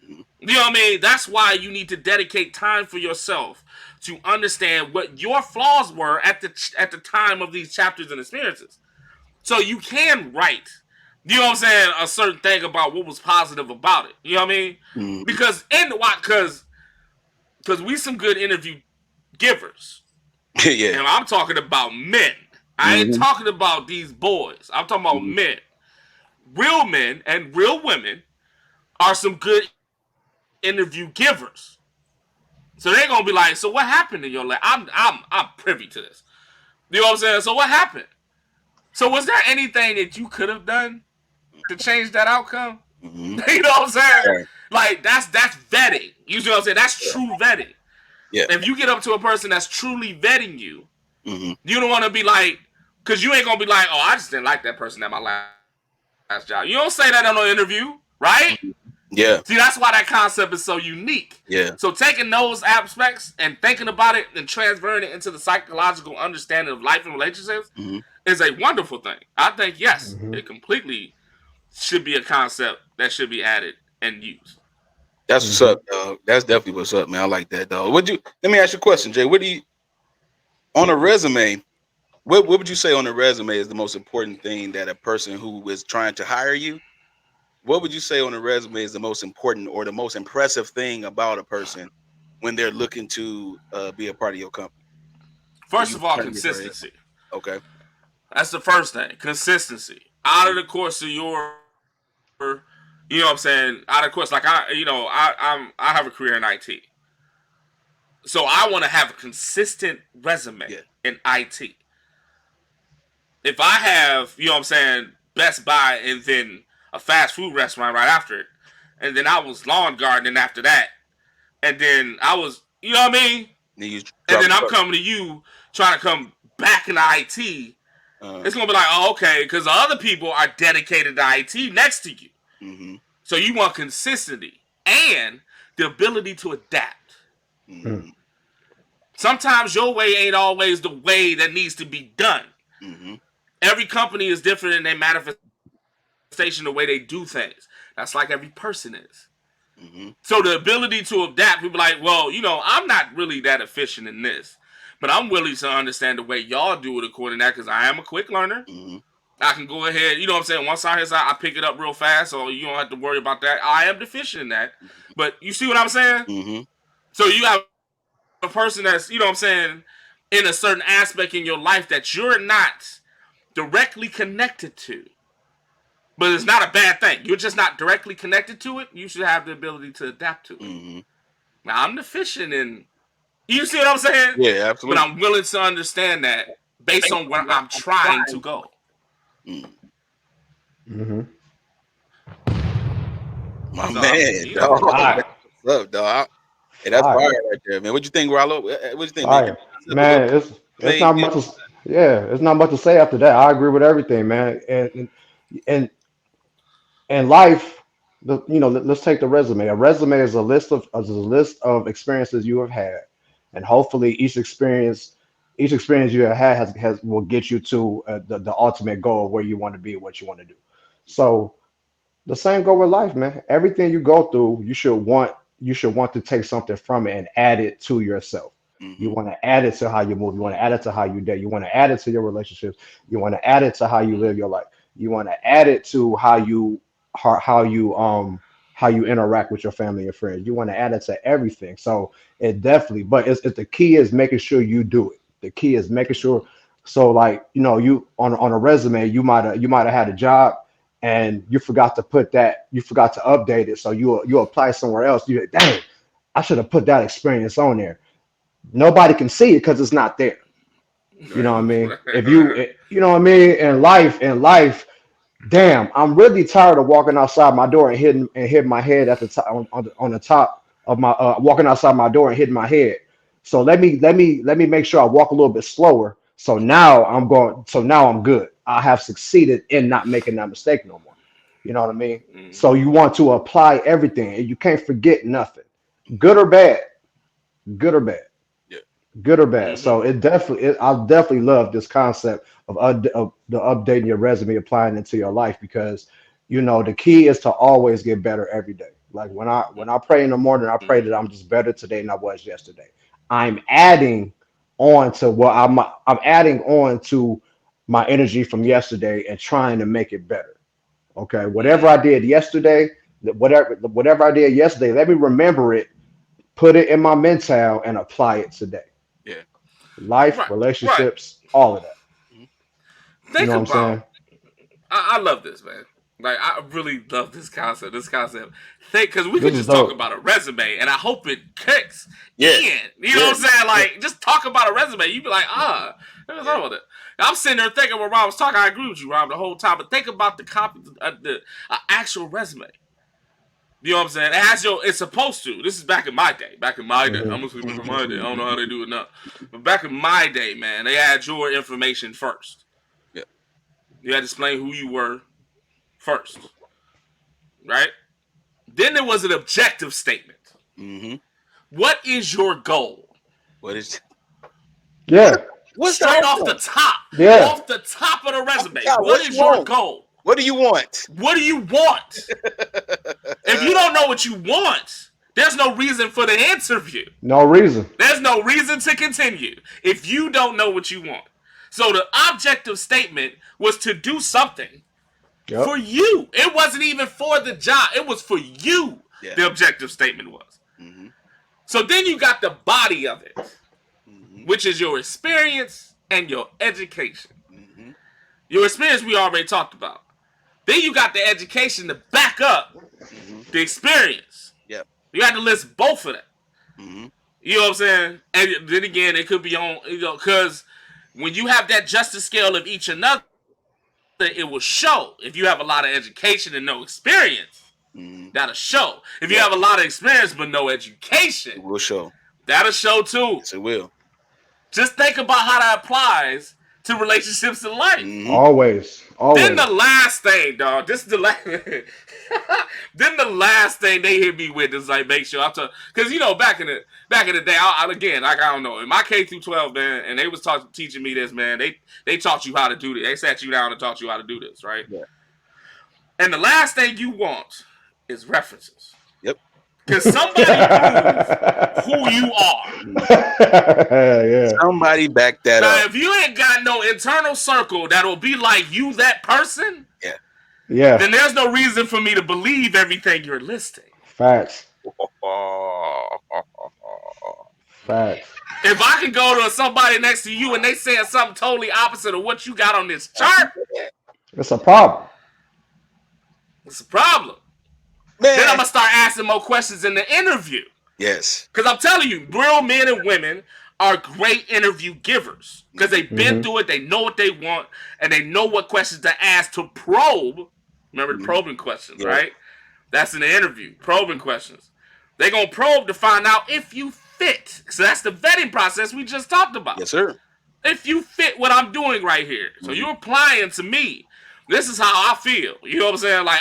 You know what I mean? That's why you need to dedicate time for yourself to understand what your flaws were at the time of these chapters and experiences. So you can write, you know what I'm saying, a certain thing about what was positive about it. You know what I mean? Mm-hmm. Because we some good interview givers. Yeah. And I'm talking about men. I ain't Mhm. talking about these boys. I'm talking about men. Real men and real women are some good interview givers. So they're gonna be like, so what happened in your life? I'm privy to this. You know what I'm saying? So what happened? So was there anything that you could have done to change that outcome? Mm-hmm. You know what I'm saying? Right. Like that's vetting. You know what I'm saying? That's true vetting. Yeah. If you get up to a person that's truly vetting you, Mm-hmm. you don't want to be like, because you ain't gonna be like, oh, I just didn't like that person at my last job. You don't say that on an interview, right? Yeah. See, that's why that concept is so unique. Yeah. So taking those aspects and thinking about it and transferring it into the psychological understanding of life and relationships Mm-hmm. is a wonderful thing. I think, yes, Mm-hmm. it completely should be a concept that should be added and used. That's what's up, dog. That's definitely what's up, man. I like that, dog. Let me ask you a question, Jay. What do you on a resume? What would you say on a resume is the most important thing that a person who is trying to hire you? What would you say on a resume is the most important or the most impressive thing about a person when they're looking to be a part of your company? When First you of all, trying to get started? consistency. Okay. That's the first thing. Consistency. Out of the course of your, you know what I'm saying? Out of the course, like I have a career in IT. So I want to have a consistent resume Yeah. in IT. If I have, you know what I'm saying, Best Buy and then a fast food restaurant right after it, and then I was lawn gardening after that, and then I was, you know what I mean? Then you And drop then a I'm truck. coming to you trying to come back into IT. Uh, It's going to be like, oh, okay, because the other people are dedicated to IT next to you. mm-hmm. So you want consistency and the ability to adapt. Mm-hmm. Sometimes your way ain't always the way that needs to be done. Mm-hmm. Every company is different in their manifestation, the way they do things. That's like every person is. Mm-hmm. So the ability to adapt, people like, well, I'm not really that efficient in this, but I'm willing to understand the way y'all do it according to that because I am a quick learner. Mm-hmm. I can go ahead, you know what I'm saying? Once I pick it up real fast, so you don't have to worry about that. I am deficient in that. But you see what I'm saying? Mm-hmm. So you have a person that's, you know what I'm saying, in a certain aspect in your life that you're not directly connected to. But it's not a bad thing. You're just not directly connected to it. You should have the ability to adapt to it. Mm-hmm. Now, I'm deficient in, you see what I'm saying? Yeah, But absolutely. I'm willing to understand that based on where I'm trying to go. Mm-hmm. My So, man, you dog. know, Fire. What's up, dog? Hey, that's fire Fire. right there, man. What you think, Rahlo? What you think, man? Fire. Give me a little Man, it's made. not much to, yeah, it's not much to say after that. I agree with everything, man. And in life, let's take the resume. A resume is a list of experiences you have had, and hopefully each experience you have had has will get you to the ultimate goal of where you want to be, what you want to do. So the same go with life, man. Everything you go through, you should want to take something from it and add it to yourself. You Mm-hmm. want to add it to how you move. You want to add it to how you date. You want to add it to your relationships. You want to add it to how you live your life. You want to add it to how you interact with your family and friends. You want to add it to everything. So it definitely, but it's the key is making sure you do it. The key is making sure. So like you on a resume, you might have had a job and you forgot to update it. So you apply somewhere else. You dang, I should have put that experience on there. Nobody can see it because it's not there. You know what I mean? If you know what I mean, in life, damn, I'm really tired of walking outside my door and hitting my head at the top on the top of my walking outside my door and hitting my head. So let me make sure I walk a little bit slower. So now I'm good. I have succeeded in not making that mistake no more. You know what I mean? So you want to apply everything and you can't forget nothing, good or bad, good or bad, Yeah. good or bad. Mhm. So I definitely love this concept of the updating your resume, applying it to your life because the key is to always get better every day. Like when I pray in the morning, I pray that I'm just better today than I was yesterday. I'm adding I'm adding on to my energy from yesterday and trying to make it better. Okay, whatever I did yesterday, whatever I did yesterday, let me remember it, put it in my mental, and apply it today. Yeah. Life, Right, right. relationships, all of that. Mhm. You Think know what I'm about. saying? I love this, man. Like I really love this concept. This concept. Think because we This could is just talk dope. about a resume, and I hope it kicks Yeah. in. You know Yeah. what I'm saying? Yeah. Like just talk about a resume. You be like, never thought Yeah. about that. I'm sitting there thinking when Rob was talking. I agree with you, Rob, the whole time. But think about the copy, the actual resume. You know what I'm saying? It has your. It's supposed to. This is back in my day. Back in my day. Hmm. I'm gonna say back in my day. I don't know how they do it now. But back in my day, man, they had your information first. Yeah. You had to explain who you were first, right? Then there was an objective statement. Mm-hmm. What is your goal? What is what? Yeah, What's the Straight whole off the thing? top. yeah. Off the top of the Oh my resume. God, What what you is your want? goal? What do you want? What do you want? If you don't know what you want, there's no reason for the interview. No reason. There's no reason to continue if you don't know what you want. So the objective statement was to do something for Yep. you. It wasn't even for the job. It was for you. Yeah. The objective statement was. Mm-hmm. So then you got the body of it, Mm-hmm. which is your experience and your education. Mm-hmm. Your experience we already talked about. Then you got the education to back up Mm-hmm. the experience. Yep. You got to list both of them. Mm-hmm. You know what I'm saying? And then again, it could be on, because when you have that justice scale of each another, it will show. If you have a lot of education and no experience, Mm-hmm. that'll show. If you Yeah. have a lot of experience but no It education, will show. that'll show too. Yes, it will. Just think about how that applies to relationships in life. Mm-hmm. Always, Then always. the last thing, dog. This is the last. Then the last thing they hit me with is like make sure I'm talking, because back in the day, again, like I don't know, in my K through 12, man, and they was teaching me this, man. They taught you how to do this. They sat you down and taught you how to do this, right? Yeah. And the last thing you want is references. Yep. Because somebody prove who you are. Yeah. Somebody back that Now, up. if you ain't got no internal circle that'll be like you, that person, Yeah. Yeah. then there's no reason for me to believe everything you're listing. Facts. Oh. Facts. If I can go to somebody next to you and they saying something totally opposite of what you got on this chart, It's a problem. it's a problem. Man. Then I'm gonna start asking more questions in the interview. Yes. Because I'm telling you, real men and women are great interview givers. Because they've been through it, they know what they want, and they know what questions to ask to probe. Remember the probing questions, Yeah. right? That's in the interview. Probing questions. They're going to probe to find out if you fit. So that's the vetting process we just talked about. Yes, sir. If you fit what I'm doing right here. So you're applying to me. This is how I feel. You know what I'm saying? Like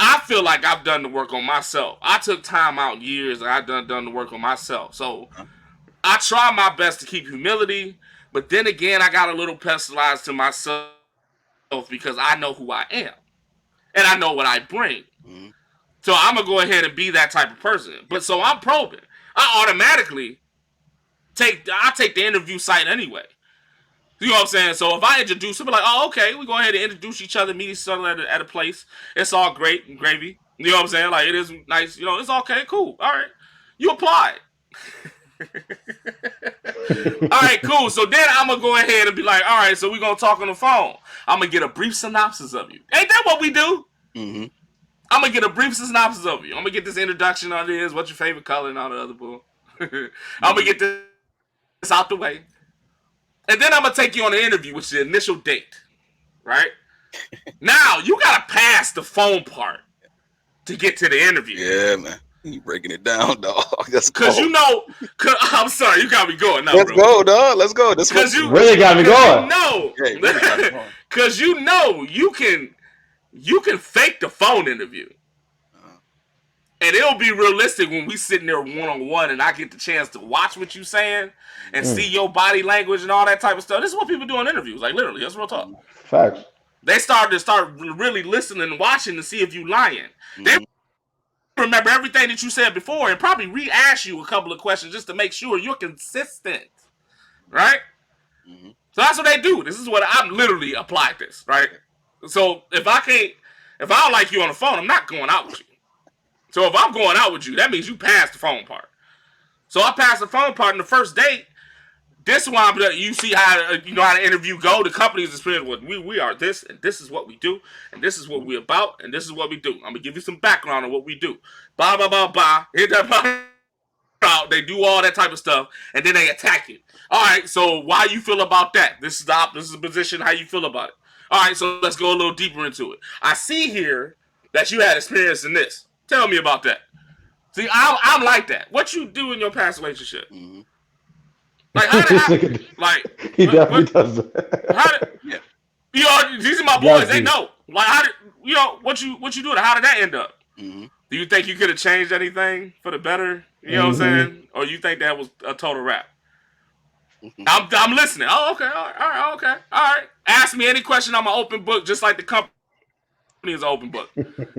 I feel like I've done the work on myself. I took time out years and I've done the work on myself. So I try my best to keep humility, but then again, I got a little pestilized to myself because I know who I am and I know what I bring. Mhm. So I'm gonna go ahead and be that type of person. But so I'm probing. I automatically take the interview site anyway. You know what I'm saying? So if I introduce him, be like, oh, okay, we go ahead and introduce each other, meet each other at a place. It's all great and gravy. You know what I'm saying? Like, it is nice. You know, it's okay, cool. All right. You applied. All right, cool. So then I'm going to go ahead and be like, all right, so we're going to talk on the phone. I'm going to get a brief synopsis of you. Ain't that what we do? Mm-hmm. I'm going to get a brief synopsis of you. I'm going to get this introduction on this, what's your favorite color and all the other bull. I'm going to get this out the way. And then I'm going to take you on an interview, which is the initial date, right? Now, you got to pass the phone part to get to the interview. Yeah, man. You breaking it down, dog. Because you know, I'm sorry, you got me going now, Let's bro. go, dog. Let's go. Because you really got me going. Because you know you can fake the phone interview. And it'll be realistic when we sitting there one-on-one and I get the chance to watch what you saying and see your body language and all that type of stuff. This is what people do in interviews. Like, literally, that's real talk. Facts. They start really listening and watching to see if you lying. They remember everything that you said before and probably re-ask you a couple of questions just to make sure you're consistent. Right? So that's what they do. This is what I'm literally applied this, right? So if I don't like you on the phone, I'm not going out with you. So if I'm going out with you, that means you passed the phone part. So I passed the phone part in the first date. This is why you see how how the interview go. The company's experience with we are this, and this is what we do, and this is what we're about, and this is what we do. I'm gonna give you some background on what we do. Blah blah blah blah. Hit that out. They do all that type of stuff, and then they attack you. All right. So why you feel about that? This is the position. How you feel about it? All right. So let's go a little deeper into it. I see here that you had experience in this. Tell me about that. See, I'm like that. What you do in your past relationship? Like, he definitely does that. These are my boys. They know. Like, how did what you doing? How did that end up? Do you think you could have changed anything for the better? You know what I'm saying? Or you think that was a total wrap? I'm listening. Oh, okay. All right. Okay. All right. Ask me any question. I'm an open book, just like the company is an open book.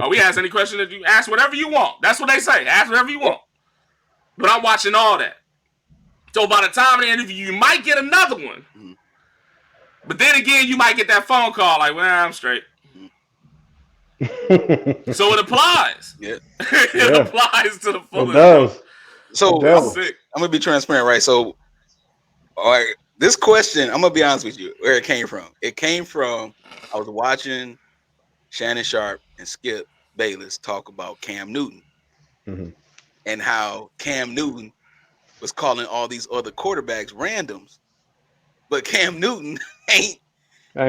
We ask any question that you ask, whatever you want. That's what they say. Ask whatever you want. But I'm watching all that. So by the time of the interview, you might get another one. But then again, you might get that phone call like, well, I'm straight. So it applies. Yeah. It applies to the fullest. It does. So I'm going to be transparent, right? So, all right, this question, I'm going to be honest with you, where it came from. It came from, I was watching Shannon Sharp and Skip Bayless talk about Cam Newton and how Cam Newton was calling all these other quarterbacks randoms, but Cam Newton ain't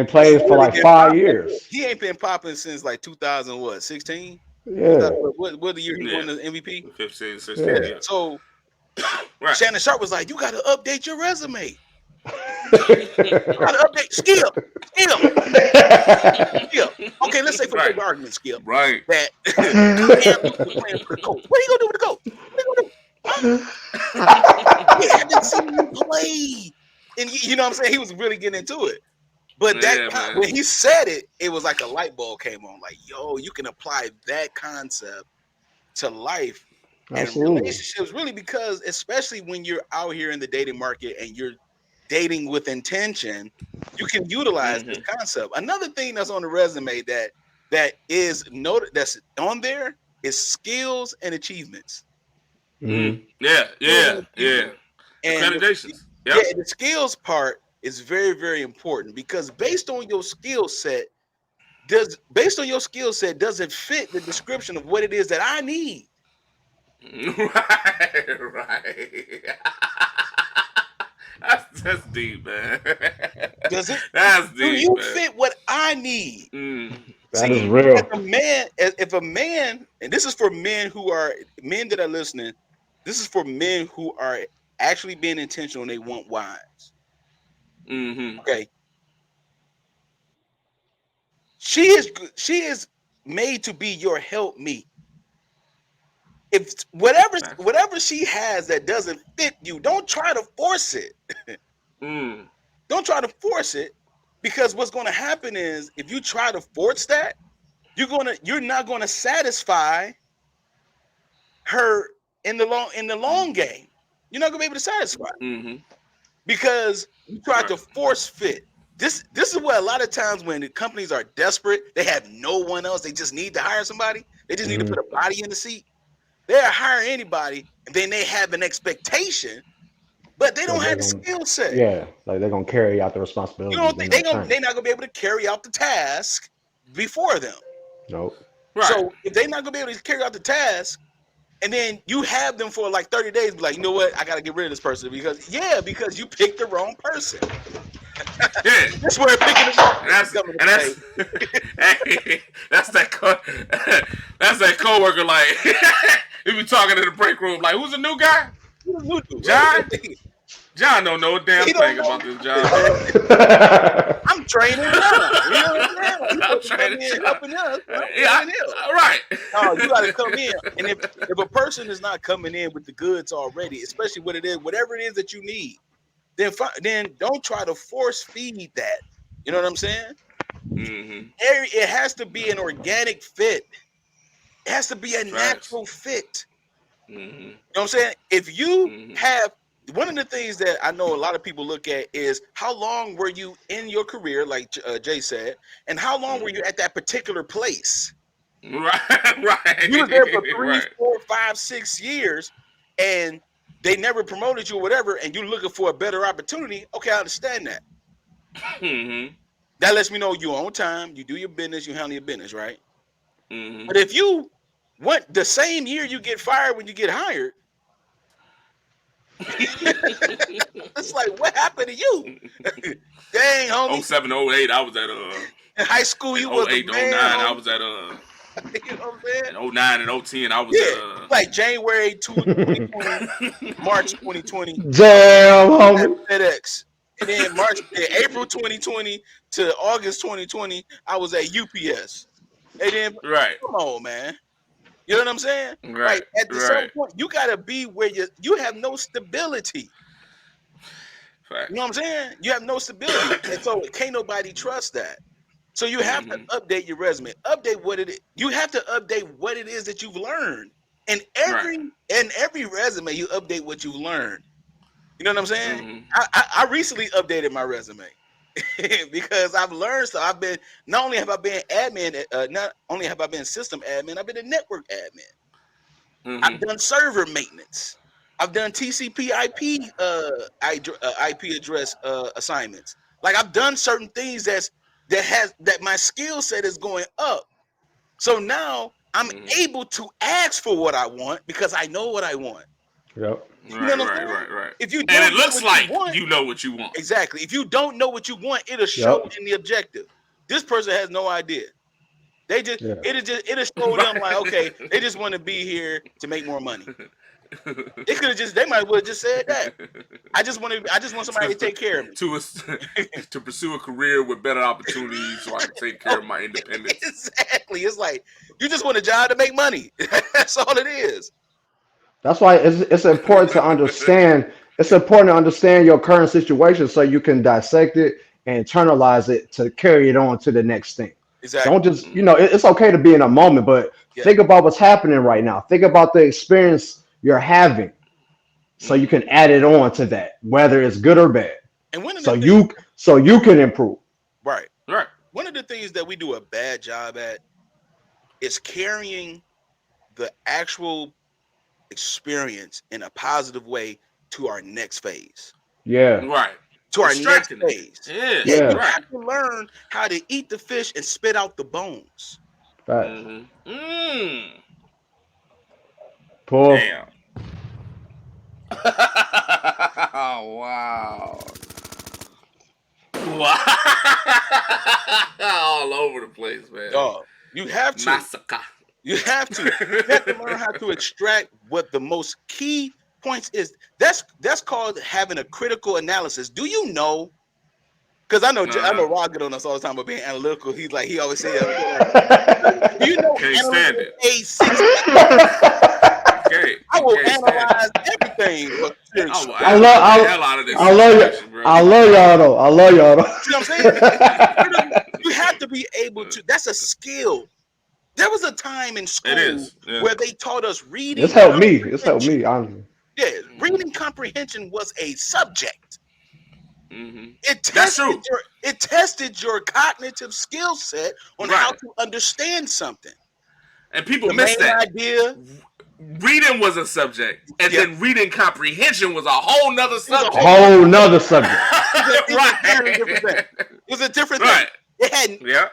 played for like 5 years. He ain't been popping since like 2016. Yeah. What the year he won the MVP? 15, 16. Yeah. So right. Shannon Sharp was like, "You got to update your resume. You got to update Skip. Okay, let's say for the argument, Skip. Right. That Cam Newton playing for the coach. What are you gonna do with the coach? What are you gonna do? I haven't seen you play." And you know what I'm saying? He was really getting into it. But when he said it, it was like a light bulb came on. Like, yo, you can apply that concept to life and relationships, really, because especially when you're out here in the dating market and you're dating with intention, you can utilize this concept. Another thing that's on the resume that's on there is skills and achievements. Yeah. And accreditations. The skills part is very, very important because based on your skill set, does it fit the description of what it is that I need? Right. That's deep, man. Does it? That's deep. Do you fit what I need? That is real. If a man, and this is for men that are listening, this is for men who are actually being intentional and they want wives. Okay. She is made to be your helpmeet. If whatever she has that doesn't fit you, don't try to force it. Don't try to force it. Because what's going to happen is if you try to force that, you're not going to satisfy her in the long game. You're not going to be able to satisfy because you try to force fit. This is what a lot of times when the companies are desperate, they have no one else. They just need to hire somebody. They just need to put a body in the seat. They'll hire anybody, and then they have an expectation, but they don't have the skill set. Yeah, like they're gonna carry out the responsibility. You don't think they're not gonna be able to carry out the task before them? Nope. Right. So if they're not gonna be able to carry out the task, and then you have them for like 30 days, be like, you know what, I gotta get rid of this person because you picked the wrong person. Yeah, that's where picking the wrong person comes into hey, that's that coworker. Like, he be talking in the break room. Like, who's the new guy? John. John don't know a damn thing about this job. I'm training him. You know what I'm saying? I'm training him, helping us. Right. No, you got to come in, and if a person is not coming in with the goods already, especially what it is, whatever it is that you need, then don't try to force feed that. You know what I'm saying? It has to be an organic fit. It has to be a natural fit. You know what I'm saying? If you have one of the things that I know a lot of people look at is how long were you in your career, like Jay said, and how long were you at that particular place? Right. You were there for 3, 4, 5, 6 years, and they never promoted you or whatever, and you're looking for a better opportunity. Okay, I understand that. That lets me know you're on time, you do your business, you handle your business, right? But if you went the same year you get fired when you get hired, it's like, what happened to you? Dang, homie. 07, 08, I was at in high school. You was 08, 09, I was at you know what I'm saying? 09 and 010, I was at like January 2020, March 2020. Damn, homie. FedEx. And then April 2020 to August 2020, I was at UPS. And then come on, man. You know what I'm saying? Right. Like at the same point, you gotta be where you have no stability. You know what I'm saying? You have no stability, and so can't nobody trust that. So you have to update your resume. Update what it is. You have to update what it is that you've learned. And every resume, you update what you've learned. You know what I'm saying? I recently updated my resume because I've learned stuff. I've been not only have I been admin, not only have I been system admin, I've been a network admin. I've done server maintenance. I've done TCP/IP IP address assignments. Like I've done certain things that my skill set is going up. So now I'm able to ask for what I want because I know what I want. Yep. Right. If you and it looks like you know what you want. Exactly. If you don't know what you want, it'll show in the objective. This person has no idea. They just it'll show them like, okay, they just want to be here to make more money. They might well just said that. I just want somebody to take care of me. To pursue a career with better opportunities so I can take care of my independence. Exactly. It's like you just want a job to make money. That's all it is. That's why it's important to understand. It's important to understand your current situation so you can dissect it and internalize it to carry it on to the next thing. Exactly. Don't just, it's okay to be in a moment, but think about what's happening right now. Think about the experience you're having so you can add it on to that, whether it's good or bad. And so you can improve. Right. One of the things that we do a bad job at is carrying the actual experience in a positive way to our next phase. Yeah. Right. To our next phase. Yeah. You have to learn how to eat the fish and spit out the bones. Right. Pull. Damn. Oh, wow. All over the place, man. Oh, you have to. Massacre. You have to learn how to extract what the most key points is. That's called having a critical analysis. Do you know? Because I know Rod get on us all the time about being analytical. He always say, "Do you know?" Can't stand it. I will analyze everything. But I will I analyze love, the hell out of this I love situation, you. bro. I love y'all though. I love y'all though. See what I'm saying? You have to be able to. That's a skill. There was a time in school It is. Yeah. where they taught us reading. It's helped me. It's helped me. Honestly. Yeah, reading comprehension was a subject. Mm-hmm. That's true. It tested your cognitive skill set on how to understand something. And people miss that. Idea. Reading was a subject, and then reading comprehension was a whole nother subject. A whole nother subject. It was a different thing. It had. Yeah.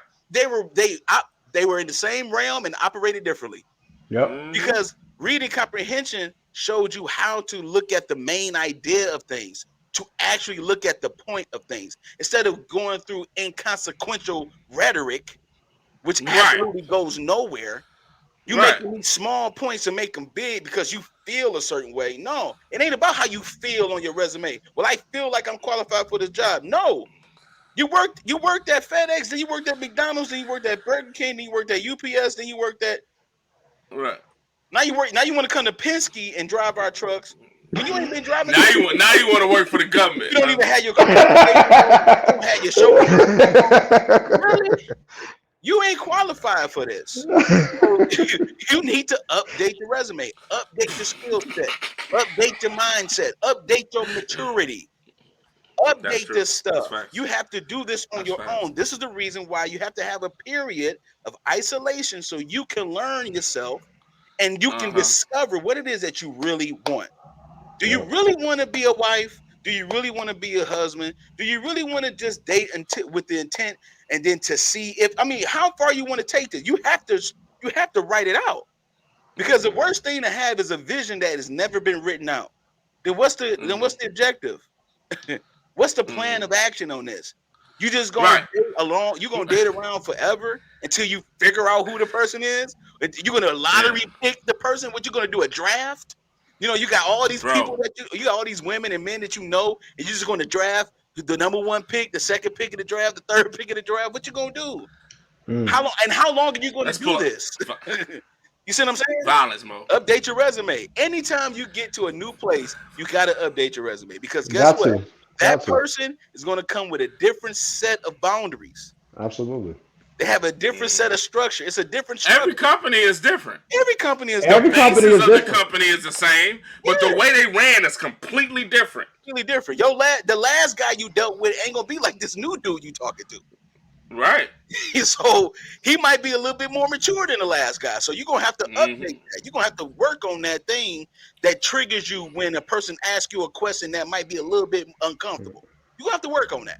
They were in the same realm and operated differently. Yep. Because reading comprehension showed you how to look at the main idea of things, to actually look at the point of things, instead of going through inconsequential rhetoric, which absolutely goes nowhere. You make these small points and make them big because you feel a certain way. No, it ain't about how you feel on your resume. Well, I feel like I'm qualified for this job. No. You worked at FedEx, then you worked at McDonald's, then you worked at Burger King, then you worked at UPS, then you worked at Now you want to come to Penske and drive our trucks. When you ain't been driving. Now you want to work for the government. You don't even have your car. You don't have your show. Really? You ain't qualified for this. You need to update your resume, update your skill set, update your mindset, update your maturity. Update this stuff. You have to do this on your own. This is the reason why you have to have a period of isolation so you can learn yourself and you can discover what it is that you really want. Do you really want to be a wife? Do you really want to be a husband? Do you really want to just date with the intent and then to see how far you want to take this? You have to write it out, because the worst thing to have is a vision that has never been written out. Then what's the objective? What's the plan of action on this? You just gonna date along? You gonna date around forever until you figure out who the person is? You're gonna lottery pick the person? What you gonna do? A draft? You know, you got all these people that you got all these women and men that you know, and you're just gonna draft the number one pick, the second pick of the draft, the third pick of the draft. What you gonna do? How long are you gonna do this? You see what I'm saying? Violence mode. Update your resume. Anytime you get to a new place, you gotta update your resume, because guess what? That person is going to come with a different set of boundaries. Absolutely. They have a different set of structure. It's a different structure. Every company is different. Every company is different. The basis of the company is the same, but the way they ran is completely different. Completely different. The last guy you dealt with ain't going to be like this new dude you talking to. Right. So he might be a little bit more mature than the last guy. So you're going to have to update that. You're going to have to work on that thing that triggers you when a person asks you a question that might be a little bit uncomfortable. You're going to have to work on that.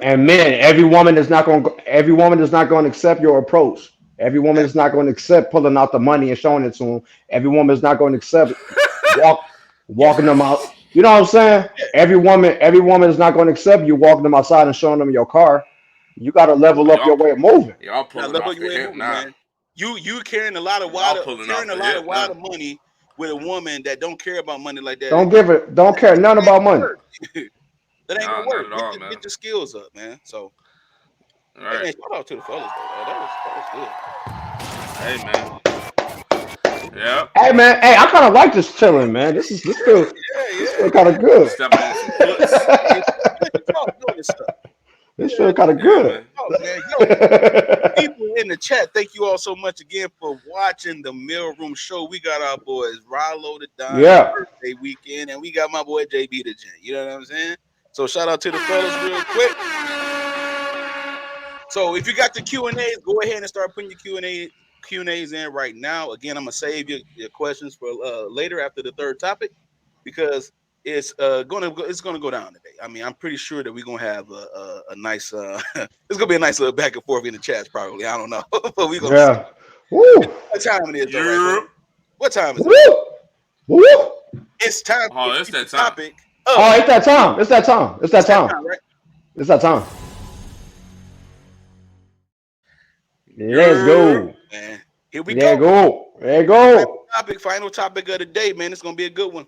And men, every woman is not going to accept your approach. Every woman is not going to accept pulling out the money and showing it to them. Every woman is not going to accept walking them out. You know what I'm saying? Every woman is not going to accept you walking them outside and showing them your car. You got to level up your way of moving. Y'all pulling off the hip now. Man. You carrying a lot of water money with a woman that don't care about money like that. Don't care nothing about money. That ain't gonna work. Get your skills up, man. So, hey, man, shout out to the fellas, though. That was good. Hey, man. Yeah. Hey, man. Hey, I kind of like this chilling, man. This feels kind of good. Stepping on some foots. This feels kind of good. People in the chat, thank you all so much again for watching the Mailroom Show. We got our boys Rahlo the Don birthday weekend, and we got my boy JB the Gent. You know what I'm saying? So shout out to the fellas real quick. So if you got the Q&As, go ahead and start putting your Q&As in right now. Again, I'm gonna save your questions for later after the third topic, because it's gonna go down today. I mean, I'm pretty sure that we're gonna have a nice it's gonna be a nice little back and forth in the chats probably. I don't know. But we gonna Woo. What time it is though, right? What time is it? Woo. It's time it's that time. Topic. It's that time. It's that time. It's that time. Right? It's that time. Let's go. Man. Here we go. There you go. Final topic of the day, man. It's gonna be a good one.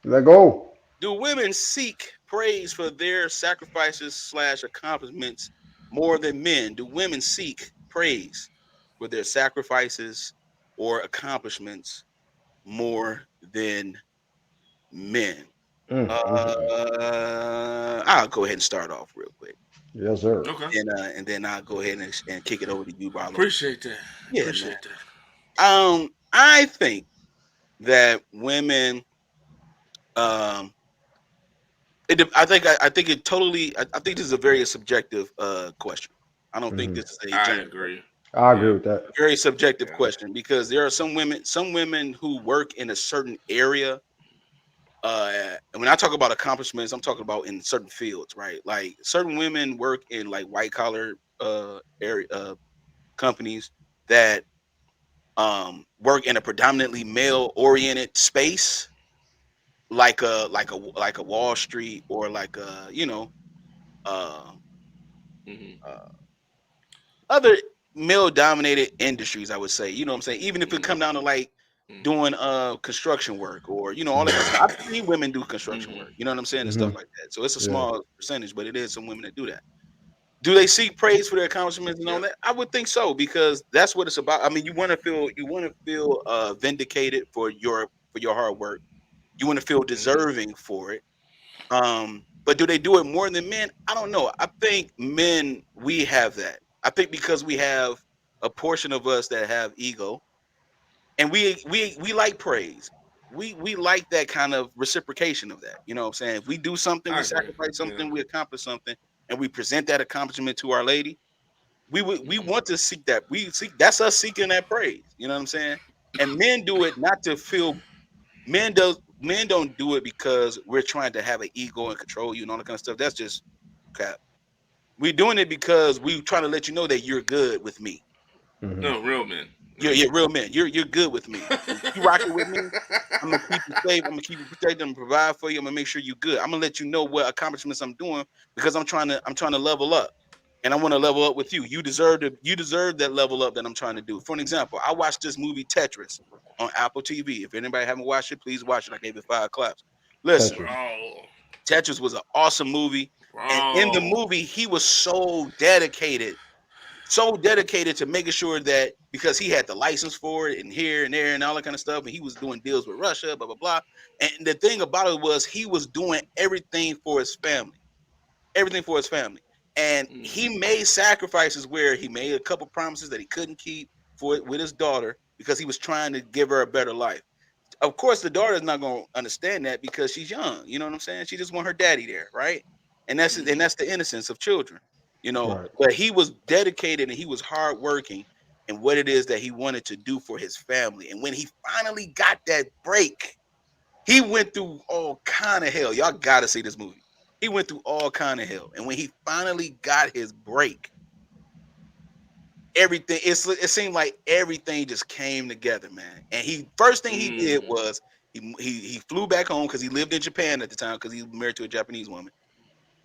Let's go. Do women seek praise for their sacrifices / accomplishments more than men? Do women seek praise for their sacrifices or accomplishments more than men. Mm. I'll go ahead and start off real quick, Yes, sir. Okay. and then I'll go ahead and kick it over to you, Rahlo. Appreciate that. Yeah, man. Appreciate that. I think that women, um, I think it totally. I think this is a very subjective question. I don't think Hmm. this is a I general question. agree. I agree Yeah. with that. Very subjective Yeah. question because there are some women who work in a certain area. And when I talk about accomplishments, I'm talking about in certain fields, right? Like certain women work in like white collar area companies that work in a predominantly male oriented space, like a Wall Street or like a uh, Mm-hmm. uh, other male dominated industries. I would say, you know what I'm saying. Even if it Mm-hmm. come down to like Mm-hmm. doing construction work or all that kind of Hmm. stuff. I've seen women do construction Mm-hmm. work. You know what I'm saying and Hmm. stuff like that. So it's a Yeah. small percentage, but it is some women that do that. Do they seek praise for their accomplishments and all Yeah. that? I would think so because that's what it's about. I mean, you want to feel vindicated for your hard work. You want to feel Mm-hmm. deserving for it. But do they do it more than men? I don't know. I think men we have that. I think because we have a portion of us that have ego, and we like praise. We like that kind of reciprocation of that. You know what I'm saying? If we do something, I we agree. sacrifice Yeah. something, we accomplish something, and we present that accomplishment to our lady. We Mm-hmm. want to seek that. We seek that's us seeking that praise. You know what I'm saying? And men do it not to feel men don't do it because we're trying to have an ego and control you and all that kind of stuff. That's just crap. We're doing it because we trying to let you know that you're good with me. Hmm. No, real men. You're, Real you're men. real men. You're good with me. You rocking with me. I'm gonna keep you safe. I'm gonna keep you protected. I'm gonna provide for you. I'm gonna make sure you're good. I'm gonna let you know what accomplishments I'm doing because I'm trying to level up, and I want to level up with you. You deserve that level up that I'm trying to do. For an example, I watched this movie Tetris on Apple TV. If anybody haven't watched it, please watch it. I gave it 5 claps. Listen, Tetris. Bro. Tetris was an awesome movie, and in the Bro. movie, he was so dedicated to making sure that because he had the license for it and here and there and all that kind of stuff, and he was doing deals with Russia, blah blah blah. And the thing about it was he was doing everything for his family, and Mm-hmm. he made sacrifices where he made a couple promises that he couldn't keep for with his daughter because he was trying to give her a better life. Of course, the daughter's not going to understand that because she's young. You know what I'm saying? She just want her daddy there, right? And Mm-hmm. that's the innocence of children, you know. Right. But he was dedicated and he was hardworking in what it is that he wanted to do for his family. And when he finally got that break, he went through all kind of hell. Y'all got to see this movie. He went through all kind of hell, and when he finally got his break, it seemed like everything just came together, man. And he first thing he did Mm-hmm. was he flew back home because he lived in Japan at the time because he was married to a Japanese woman,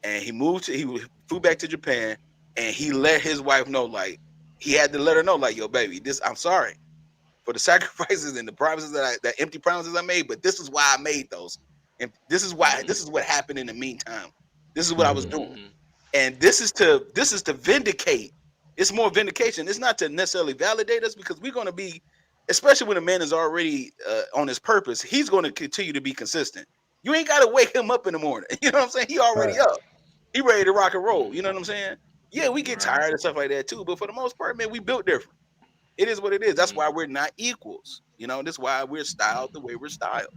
and he flew back to Japan, and he let his wife know, like, he had to let her know, like, yo baby, this I'm sorry for the sacrifices and the promises that empty promises I made, but this is why I made those, and this is what happened in the meantime. This is what I was Hmm. doing, Mm-hmm. and this is to vindicate. It's more vindication. It's not to necessarily validate us because we're going to be, especially when a man is already on his purpose, he's going to continue to be consistent. You ain't got to wake him up in the morning. You know what I'm saying? He already up. Facts. He ready to rock and roll. You know what Mm-hmm. I'm saying? Yeah, we get Right. tired and stuff like that too, but for the most part, man, we built different. It is what it is. That's why we're not equals. You know, that's why we're styled the way we're styled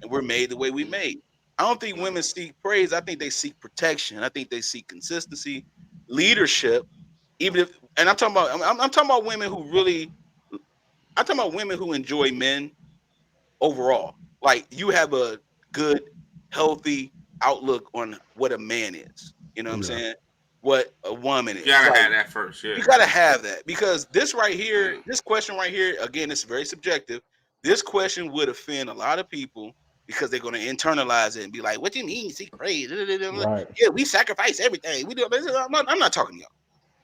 and we're made the way we Mm-hmm. made. I don't think women seek praise. I think they seek protection. I think they seek consistency, leadership. Even if, and I'm talking about women who really, I'm talking about women who enjoy men overall. Like you have a good, healthy outlook on what a man is. You know what I'm Yeah. saying? What a woman You is. gotta Like have that first, yeah. you gotta have that because this right here, Yeah. this question right here, again, it's very subjective. This question would offend a lot of people because they're gonna internalize it and be like, "What do you mean, seek praise? Right. Yeah, we sacrifice everything. We do. I'm not talking to y'all.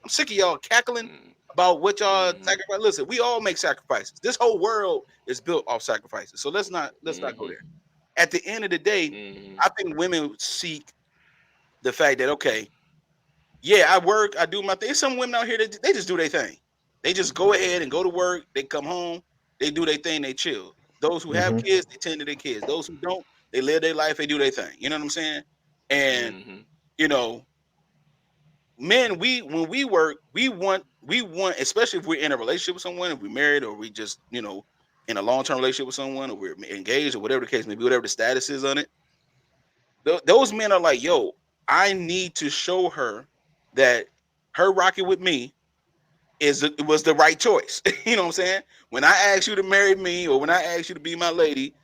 I'm sick of y'all cackling about what y'all Mm-hmm. sacrifice. Listen, we all make sacrifices. This whole world is built off sacrifices. So let's not go Mm-hmm. there. At the end of the day, Mm-hmm. I think women seek the fact that okay, yeah, I work, I do my thing. There's some women out here that they just do their thing. They just go ahead and go to work. They come home, they do their thing, they chill. Those who have Mm-hmm. kids, they tend to their kids. Those who don't, they live their life, they do their thing. You know what I'm saying? And Mm-hmm. you know, men, when we work, we want, especially if we're in a relationship with someone, if we're married or we just, in a long-term relationship with someone or we're engaged or whatever the case may be, whatever the status is on it, those men are like, yo, I need to show her that her rocking with me it was the right choice. You know what I'm saying? When I asked you to marry me or when I asked you to be my lady,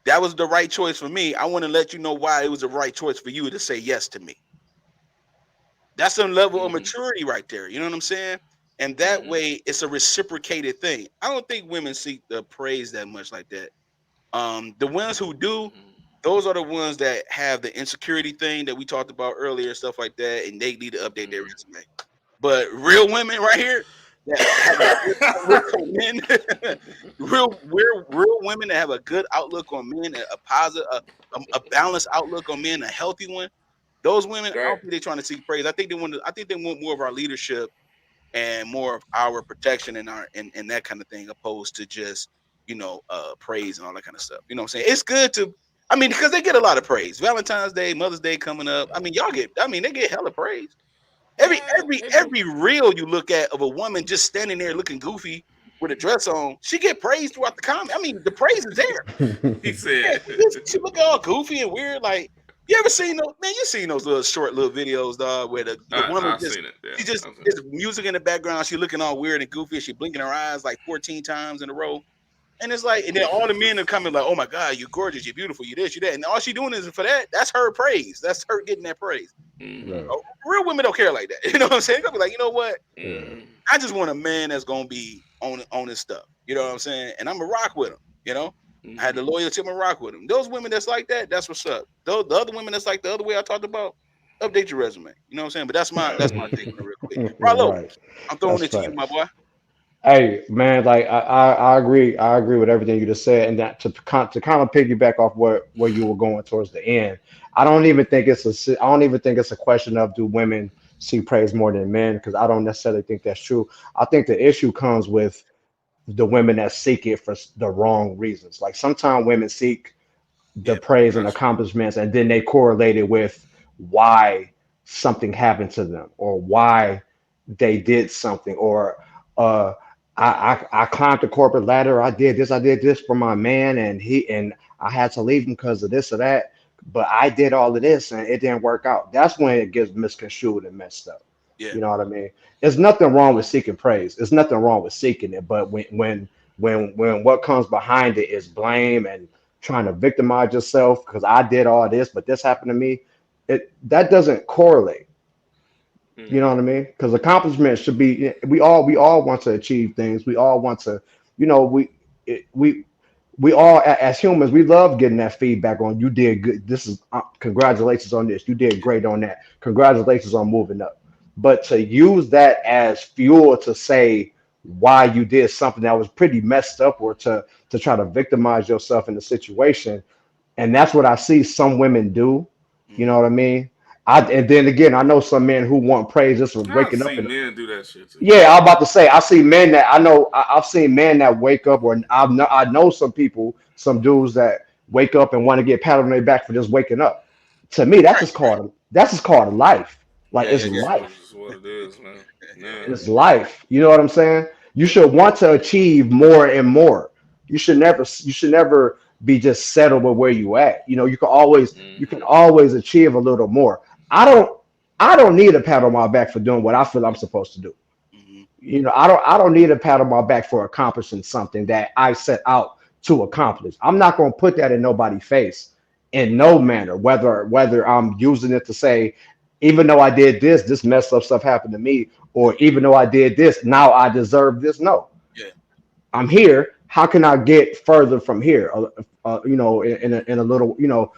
that was the right choice for me. I want to let you know why it was the right choice for you to say yes to me. That's some level of Mm-hmm. maturity right there. You know what I'm saying? And that Mm-hmm. way, it's a reciprocated thing. I don't think women seek the praise that much like that. The ones who do, those are the ones that have the insecurity thing that we talked about earlier, stuff like that, and they need to update their Mm-hmm. resume. But real women right here that have a good outlook on men, real women that have a good outlook on men, a positive, a balanced outlook on men, a healthy one. Those women, I Right. don't think they're trying to seek praise. I think they want. I think they want more of our leadership and more of our protection and our and that kind of thing, opposed to just praise and all that kind of stuff. You know what I'm saying? It's good to. I mean, because they get a lot of praise. Valentine's Day, Mother's Day coming up. I mean, y'all get. I mean, they get hella praise. Every Yeah, every they do. every reel you look at of a woman just standing there looking goofy with a dress on, she get praised throughout the comment. I mean, the praise is there. He Yeah, said. she look all goofy and weird. Like, you ever seen those? Man, you seen those little videos, dog, where the woman I've seen it. Yeah, she just I've seen it. there's music in the background. She looking all weird and goofy. She blinking her eyes like 14 times in a row. And it's like, and then all the men are coming like, "Oh my God, you're gorgeous, you're beautiful, you this, you that," and all she doing is for that. That's her praise. That's her getting that praise. Mm-hmm. Yeah. Real women don't care like that. You know what I'm saying? They'll be like, you know what? Yeah. Mm-hmm. I just want a man that's gonna be on his stuff. You know what I'm saying? And I'm gonna rock with him. You know, I had Mm-hmm. the loyalty to rock with him. Those women that's like that, that's what's up. Those the other women that's like the other way I talked about, update your resume. You know what I'm saying? But that's my take on it real quick. Rallo, Right. I'm throwing That's it to you, my facts. boy. Hey man, like I agree. I agree with everything you just said, and that to kind of piggyback off where you were going towards the end. I don't even think it's a question of do women see praise more than men, because I don't necessarily think that's true. I think the issue comes with the women that seek it for the wrong reasons. Like sometimes women seek the Yeah, praise and Gotcha. accomplishments, and then they correlate it with why something happened to them or why they did something or uh I climbed the corporate ladder. I did this for my man, and I had to leave him because of this or that. But I did all of this and it didn't work out. That's when it gets misconstrued and messed up. yeah, You know what I mean? There's nothing wrong with seeking praise. There's nothing wrong with seeking it. But when what comes behind it is blame and trying to victimize yourself because I did all this, but this happened to me, that doesn't correlate. You know Mm-hmm. what I mean? Because accomplishments should be we all want to achieve things. We all want to, you know, it- we all as humans we love getting that feedback on you did good. This is congratulations on this. You did great on that. Congratulations on moving up. But to use that as fuel to say why you did something that was pretty messed up, or to try to victimize yourself in the situation, and that's what I see some women do. You mm-hmm. know what I mean? And then again, I know some men who want praise just for I waking up. see And men do that shit too. yeah, I'm about to say I see men that I know. I've seen men that wake up, or I know some people, some dudes that wake up and want to get patted on their back for just waking up. To me, Right, right. that's just called life. Like Yeah, it's yeah, yeah, That's life. what it is, man. yeah, Yeah. It's life. You know what I'm saying? You should want to achieve more and more. You should never be just settled with where you at. You know, you can Mm-hmm. always achieve a little more. I don't I don't need a pat on my back for doing what I feel I'm supposed to do. mm-hmm. You know, I don't need a pat on my back for accomplishing something that I set out to accomplish. I'm not going to put that in nobody's face in no manner, whether I'm using it to say, even though I did this, this messed up stuff happened to me, or even though I did this, now I deserve this. No, Yeah, I'm here. How can I get further from here? You know, in a little, you know,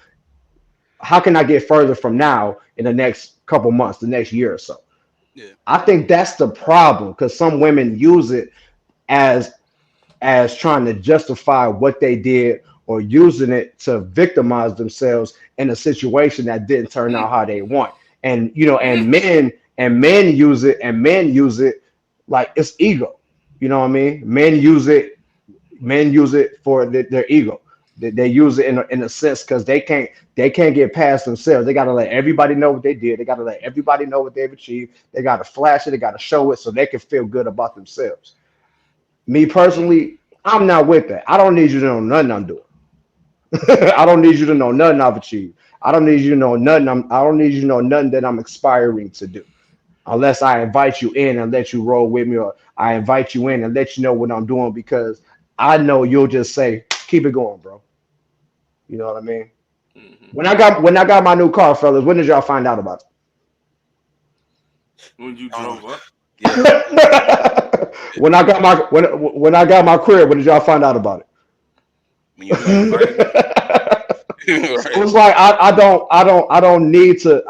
how can I get further from now in the next couple months, the next year or so? yeah, I think that's the problem, because some women use it as trying to justify what they did, or using it to victimize themselves in a situation that didn't turn out how they want. And you know, and men use it like it's ego. You know what I mean? Men use it men use it for their ego. They use it in a sense because they can't get past themselves. They got to let everybody know what they did. They got to let everybody know what they've achieved. They got to flash it. They got to show it so they can feel good about themselves. Me personally, I'm not with that. I don't need you to know nothing I'm doing. I don't need you to know nothing I've achieved. I don't need you to know nothing. I don't need you to know nothing that I'm aspiring to do. Unless I invite you in and let you roll with me, or I invite you in and let you know what I'm doing because I know you'll just say, "Keep it going, bro." You know what I mean? Mm-hmm. When I got my new car, fellas, when did y'all find out about When you drove up? Yeah. it? When I got my crib, when did y'all find out about it? When you When you invited me? So it's like I don't need to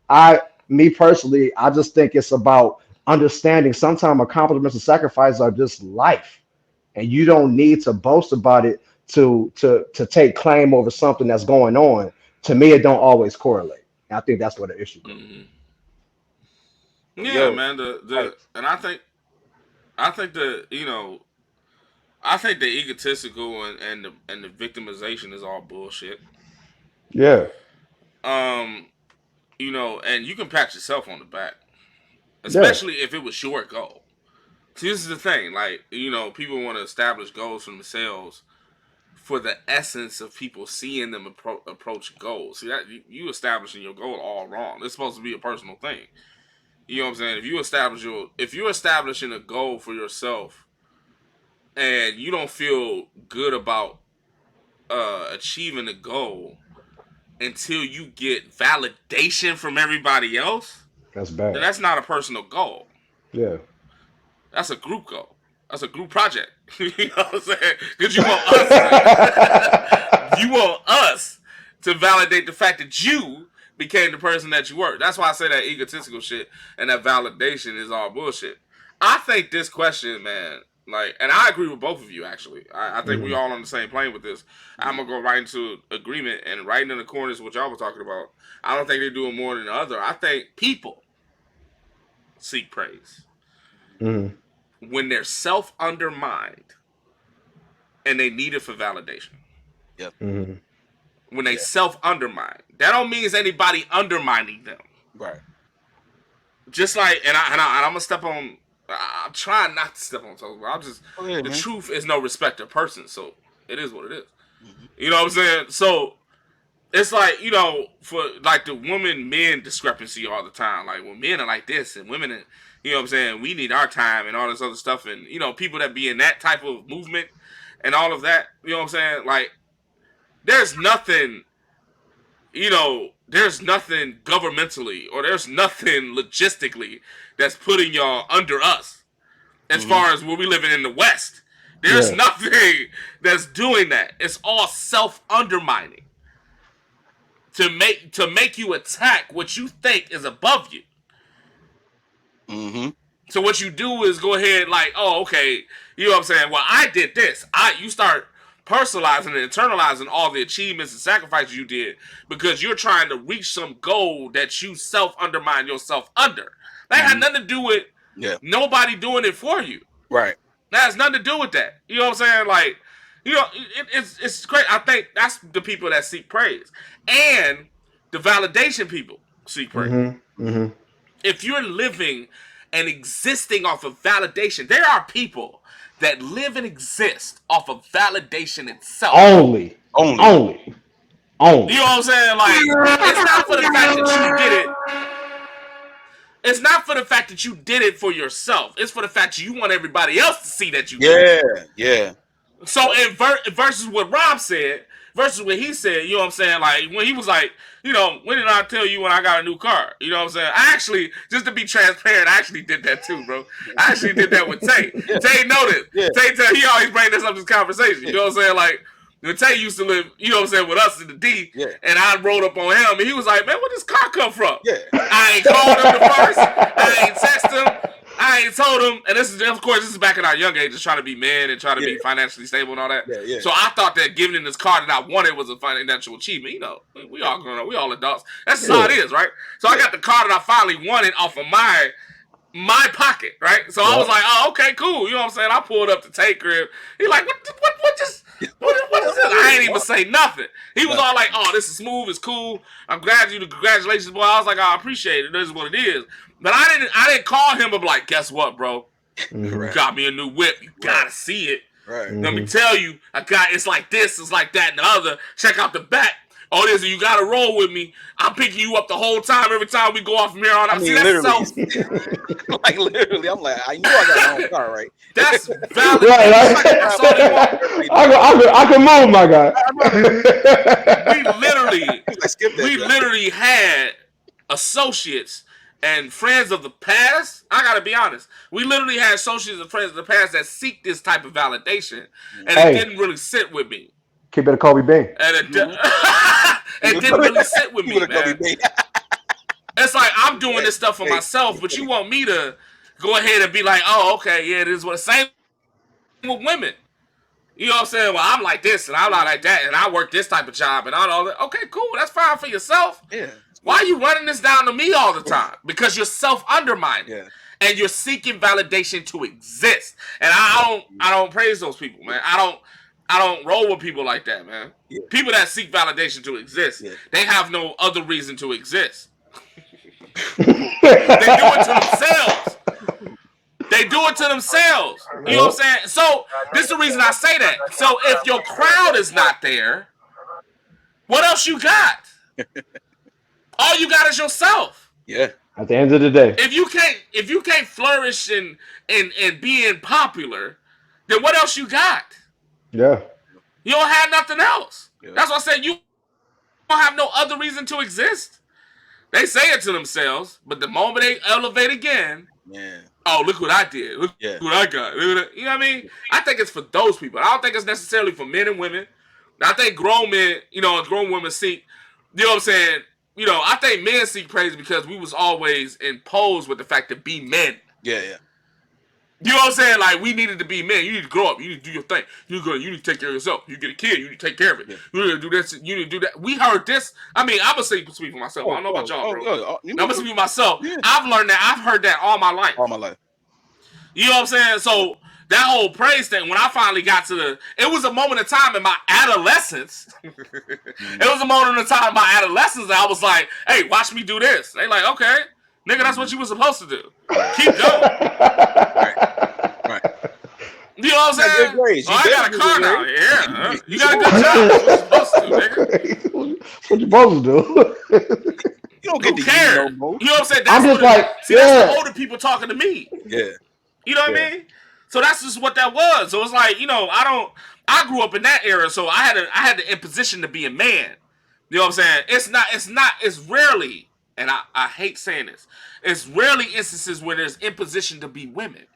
I me personally I just think it's about understanding sometimes accomplishments and sacrifices are just life and you don't need to boast about it to take claim over something that's going on. To me it don't always correlate. I think that's where the issue goes. Mm-hmm. Yeah, Yo, man. I, And I think the I think the egotistical and the victimization is all bullshit. Yeah, Um, and you can pat yourself on the back, yeah, especially if it was your goal. See, this is the thing. Like, people want to establish goals for themselves for the essence of people seeing them approach goals. See, that you establishing your goal all wrong. It's supposed to be a personal thing. You know what I'm saying? If you're establishing a goal for yourself and you don't feel good about achieving the goal until you get validation from everybody else, that's then bad. that's not a personal goal. Yeah. That's a group goal. That's a group project. You know what I'm saying? Because you want us to validate the fact that you became the person that you were. That's why I say that egotistical shit and that validation is all bullshit. I think this question, man, and I agree with both of you actually. I think we Hmm. all on the same plane with this. I'm gonna go right into agreement and right in the corners what y'all were talking about. I don't think they're doing more than the other. I think people seek praise Hmm. when they're self undermined and they need it for validation. yeah, Hmm. When they yeah, self undermine, that don't mean it's anybody undermining them. right. Just like, I'm gonna step on. I'm trying not to step on toes, but I'm just Oh yeah, the man. truth is no respect of person, so it is what it is. Hmm. You know what I'm saying? So it's like, for like the woman men discrepancy all the time. Like when men are like this and women, are, you know what I'm saying? We need our time and all this other stuff, and people that be in that type of movement and all of that. You know what I'm saying? Like there's nothing there's nothing governmentally or there's nothing logistically that's putting y'all under us as Hmm. far as where we living in the West. There's Yeah. nothing that's doing that. It's all self-undermining to make you attack what you think is above you. Hmm. So what you do is go ahead like, oh, okay, you know what I'm saying? Well, I did this. You start personalizing and internalizing all the achievements and sacrifices you did because you're trying to reach some goal that you self undermine yourself under. That had Hmm. nothing to do with Yeah, nobody doing it for you. right. That has nothing to do with that. You know what I'm saying? Like, it's great. I think that's the people that seek praise and the validation people seek praise. Hmm. Hmm. Hmm. If you're living and existing off of validation, there are people that live and exist off of validation itself. Only, Only. only, You only. know what I'm saying? Like, it's not for the fact that you did it. It's not for the fact that you did it for yourself. It's for the fact that you want everybody else to see that you did it. Yeah, yeah. So versus what Rob said, versus what he said, you know what I'm saying? Like when he was like, when did I tell you when I got a new car? You know what I'm saying? I actually, just to be transparent, I actually did that too, bro. I actually did that with Tay. Yeah, Tay noticed. yeah, He always bring this up in this conversation. You know what I'm saying? Like when Tay used to live, you know what I'm saying, with us in the D, yeah, and I rolled up on him, and he was like, "Man, where this car come from?" yeah. I ain't called him the first. I ain't texted him. I ain't told him, and of course, this is back in our young age, just trying to be men and trying to Yeah, be financially stable and all that. yeah, yeah. So I thought that giving him this car that I wanted was a financial achievement. We all grown up, we all adults. That's just how Yeah. it is, right? So I got the car that I finally wanted off of my my pocket, right? So I was like, oh, okay, cool. You know what I'm saying? I pulled up to take crib. He like, what is this? I ain't even say nothing. He was all like, oh, this is smooth, it's cool. I'm glad you, congratulations, boy. I was like, oh, I appreciate it. This is what it is. But I didn't call him. I'm like, guess what, bro? You got me a new whip. You gotta see it. Right. Let me tell you, it's like this, it's like that, and the other. Check out the back. Oh, this, you gotta roll with me. I'm picking you up the whole time. Every time we go off from here on out. I mean, literally. Like literally, I'm like, I know I got my own car, right? That's valid. Right, That's all they want. I can move, my guy. We literally had associates and friends of the past. I gotta be honest. We literally had associates and friends of the past that seek this type of validation, and it didn't really sit with me. Keep it a Kobe Bean. And it didn't really sit with me, man. It's like, I'm doing this stuff for myself, but you want me to go ahead and be like, oh, okay, yeah, this is what. Same with women. You know what I'm saying? Well, I'm like this, and I'm not like that, and I work this type of job, and all that. Okay, cool. That's fine for yourself. Yeah. Why are you running this down to me all the time? Because you're self-undermining. Yeah. And you're seeking validation to exist. And I don't praise those people, man. I don't roll with people like that, man. Yeah. People that seek validation to exist, they have no other reason to exist. They do it to themselves. They do it to themselves. You know what I'm saying? So this is the reason I say that. So if your crowd is not there, what else you got? All you got is yourself. Yeah. At the end of the day, if you can't flourish in being popular, then what else you got? Yeah. You don't have nothing else. Yeah. That's why I said you don't have no other reason to exist. They say it to themselves, but the moment they elevate again, oh, look what I did. Look what I got. You know what I mean? I think it's for those people. I don't think it's necessarily for men and women. I think grown men, and grown women seek, you know what I'm saying? I think men seek praise because we was always imposed with the fact to be men. Yeah, yeah. You know what I'm saying? Like, we needed to be men. You need to grow up. You need to do your thing. You need to take care of yourself. You get a kid. You need to take care of it. Yeah. You need to do this. You need to do that. We heard this. I mean, I'm going to speak for myself. I don't know about y'all, bro. I'm going to speak for myself. Yeah. I've learned that. I've heard that all my life. All my life. You know what I'm saying? So, that whole praise thing, when I finally got to it was a moment of time in my adolescence. It was a moment of time in my adolescence that I was like, hey, watch me do this. They like, okay, nigga, that's what you were supposed to do. Keep going. Right. You know what I'm saying? I got a car now. Yeah. You got a good job. That's what you're supposed to do, nigga. What you supposed to do? You don't get to care. You know what I'm saying? I'm just that's the older people talking to me. Yeah. You know what I mean? So that's just what that was. So it's like, I grew up in that era, so I had the imposition to be a man. You know what I'm saying? It's rarely, and I hate saying this, it's rarely instances where there's imposition to be women.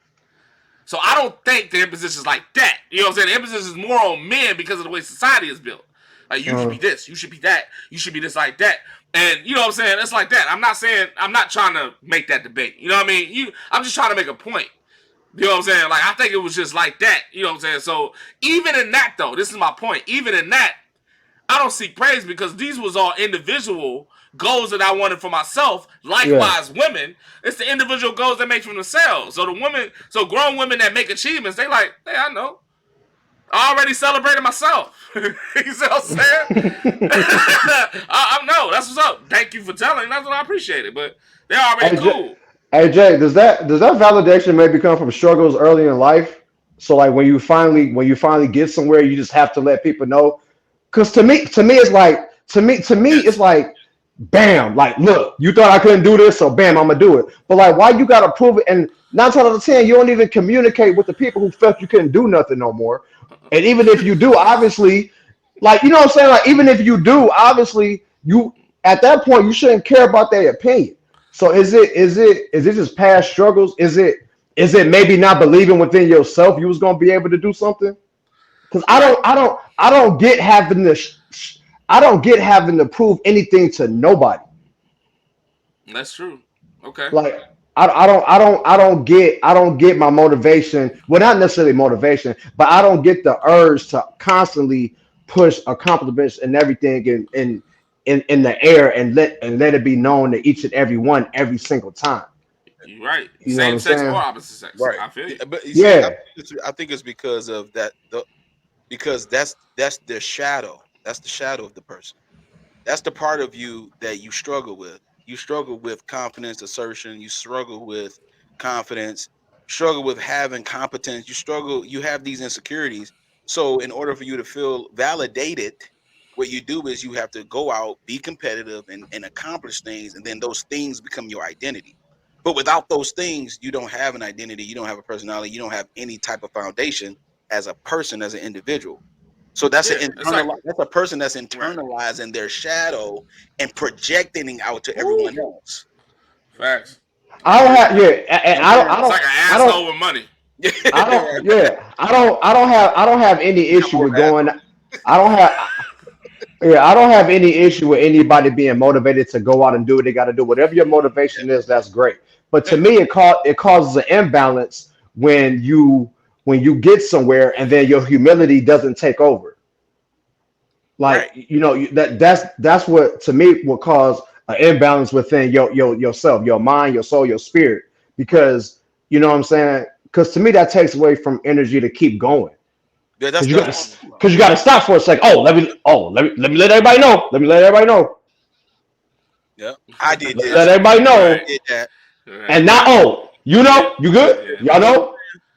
So I don't think the imposition is like that. You know what I'm saying? The imposition is more on men because of the way society is built. Like, you should be this, you should be that, you should be this like that. And you know what I'm saying? It's like that. I'm not trying to make that debate. You know what I mean? I'm just trying to make a point. You know what I'm saying? Like, I think it was just like that. You know what I'm saying? So, even in that, though, this is my point. Even in that, I don't seek praise because these was all individual goals that I wanted for myself. Likewise, women, it's the individual goals they make for themselves. So grown women that make achievements, they like, hey, I know. I already celebrated myself. You see what I'm saying? I know. That's what's up. Thank you for telling. That's what I appreciate it. But they're already cool. Hey Jay, does that validation maybe come from struggles early in life? So like when you finally get somewhere, you just have to let people know. Because to me it's like it's like, bam, like, look, you thought I couldn't do this, so bam, I'm gonna do it. But like, why you gotta prove it? And 9 times out of 10, you don't even communicate with the people who felt you couldn't do nothing no more. And even if you do, obviously, like, you know what I'm saying? Like, even if you do, obviously, you at that point you shouldn't care about their opinion. So is it just past struggles? Is it maybe not believing within yourself you was gonna be able to do something? Because I don't get having to prove anything to nobody. That's true. Okay. Like I don't get my motivation. Well, not necessarily motivation, but I don't get the urge to constantly push accomplishments and everything in the air and let it be known to each and every one every single time. You're right. You know what Same I'm sex or saying? opposite sex. Right. I feel you. But you see, Yeah. I think it's because of that. Because that's their shadow. That's the shadow of the person. That's the part of you that you struggle with. You struggle with confidence, assertion. You struggle with confidence. Struggle with having competence. You have these insecurities. So, in order for you to feel validated, what you do is you have to go out, be competitive, and accomplish things. And then those things become your identity. But without those things, you don't have an identity. You don't have a personality. You don't have any type of foundation as a person, as an individual. So that's Yeah, it's like that's a person that's right. internalizing their shadow and projecting it out to Ooh, everyone else. facts. I I don't agree with have that. yeah, You know what I'm It's like an I don't asshole with money. saying? I don't Right. yeah, I don't have any Come issue on, with Dad. going I don't have yeah, I don't have any issue with anybody being motivated to go out and do what they got to do. Whatever your motivation is, that's great. But to Yeah, me, it causes an imbalance when you get somewhere and then your humility doesn't take over. Like Right. that's what to me will cause an imbalance within yourself, your mind, your soul, your spirit. Right. Because you know what I'm saying. Because to me, that takes away from energy to keep going. Yeah, Because that's what I'm talking about. you got to stop for a second. Let me let everybody know. Let me let everybody know. Yeah. I did Let this. everybody right, I know. did that. right. And not you Yeah, know, you good? yeah. Y'all know?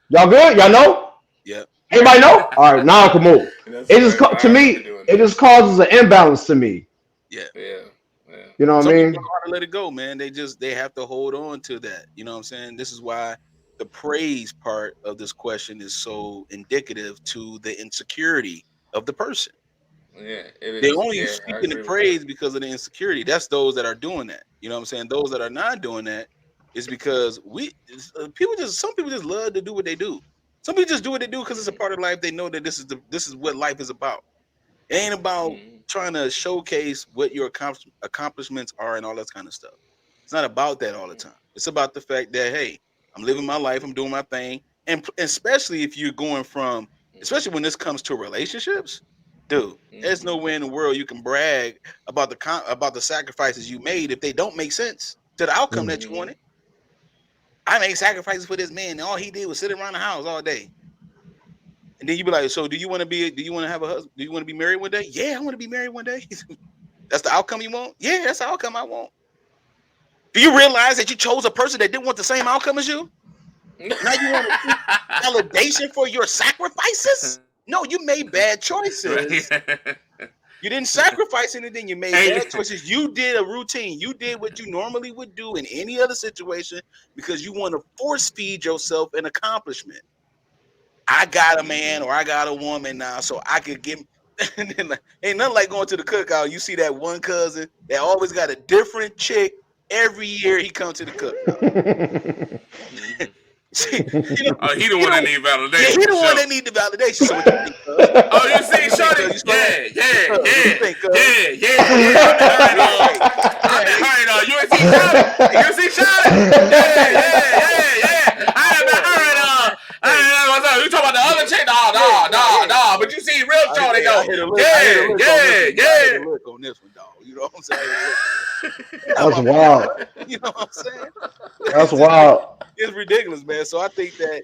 Y'all good? Y'all know? Yeah. Everybody know? All right, now I can move. That's It just right. to I remember me, doing it that. just causes an imbalance to me. Yeah. Yeah, yeah. You know what I Some people mean? don't know how to let it go, man. They have to hold on to that. You know what I'm saying? This is why the praise part of this question is so indicative to the insecurity of the person. Yeah, it They is. only Yeah, I seeking the agree with that. praise because of the insecurity. That's those that are doing that. You know what I'm saying? Those that are not doing that is because some people just love to do what they do. Some people just do what they do because it's a part of life. They know that this is what life is about. It ain't about Mm-hmm. trying to showcase what your accomplishments are and all that kind of stuff. It's not about that all the time. It's about the fact that hey, I'm living my life, I'm doing my thing, and especially if you're going from, especially when this comes to relationships, dude. There's Mm-hmm. no way in the world you can brag about about the sacrifices you made if they don't make sense to the outcome Mm. that you Mm-hmm. wanted. I made sacrifices for this man, and all he did was sit around the house all day. And then you be like, so do you want to be? Do you want to have a husband? Do you want to be married one day? Yeah, I want to be married one day. That's the outcome you want? Yeah, that's the outcome I want. Do you realize that you chose a person that didn't want the same outcome as you? Now you want to seek validation for your sacrifices? No, you made bad choices. Right. You didn't sacrifice anything. You made Hey, bad choices. You did a routine. You did what you normally would do in any other situation because you want to force feed yourself an accomplishment. I got a man or I got a woman now, so I could get. Ain't nothing like going to the cookout. You see that one cousin that always got a different chick every year he comes to the cookout. mhm. See, you know, Oh, he the he one that don't. need Yeah, validation he for the one sure. that need the validation. So what you think, cuz? Oh, you What see, you think, Shorty? cuz? You strong? Yeah, yeah, Cuz, what you yeah, think, cuz? yeah, yeah, yeah. I'm the hurry dog. Right. I'm the Right. hurry dog. You ain't see Shorty? You see Shorty? Yeah, yeah, yeah, yeah. I am the Yeah, you hurry know what I'm dog. saying? Hey, What's up? You talking about the other chick? No, yeah, no, nah, no, yeah. no. But you see real Shorty I though. hit a look. I hit a Yeah, look on this yeah, one. I hit a yeah. look on this one, dog. You know what I'm saying? I hit a look on this one. Not That's my fault, wild. cuz. You know what I'm saying? That's It's just wild. it's ridiculous, man. So I think that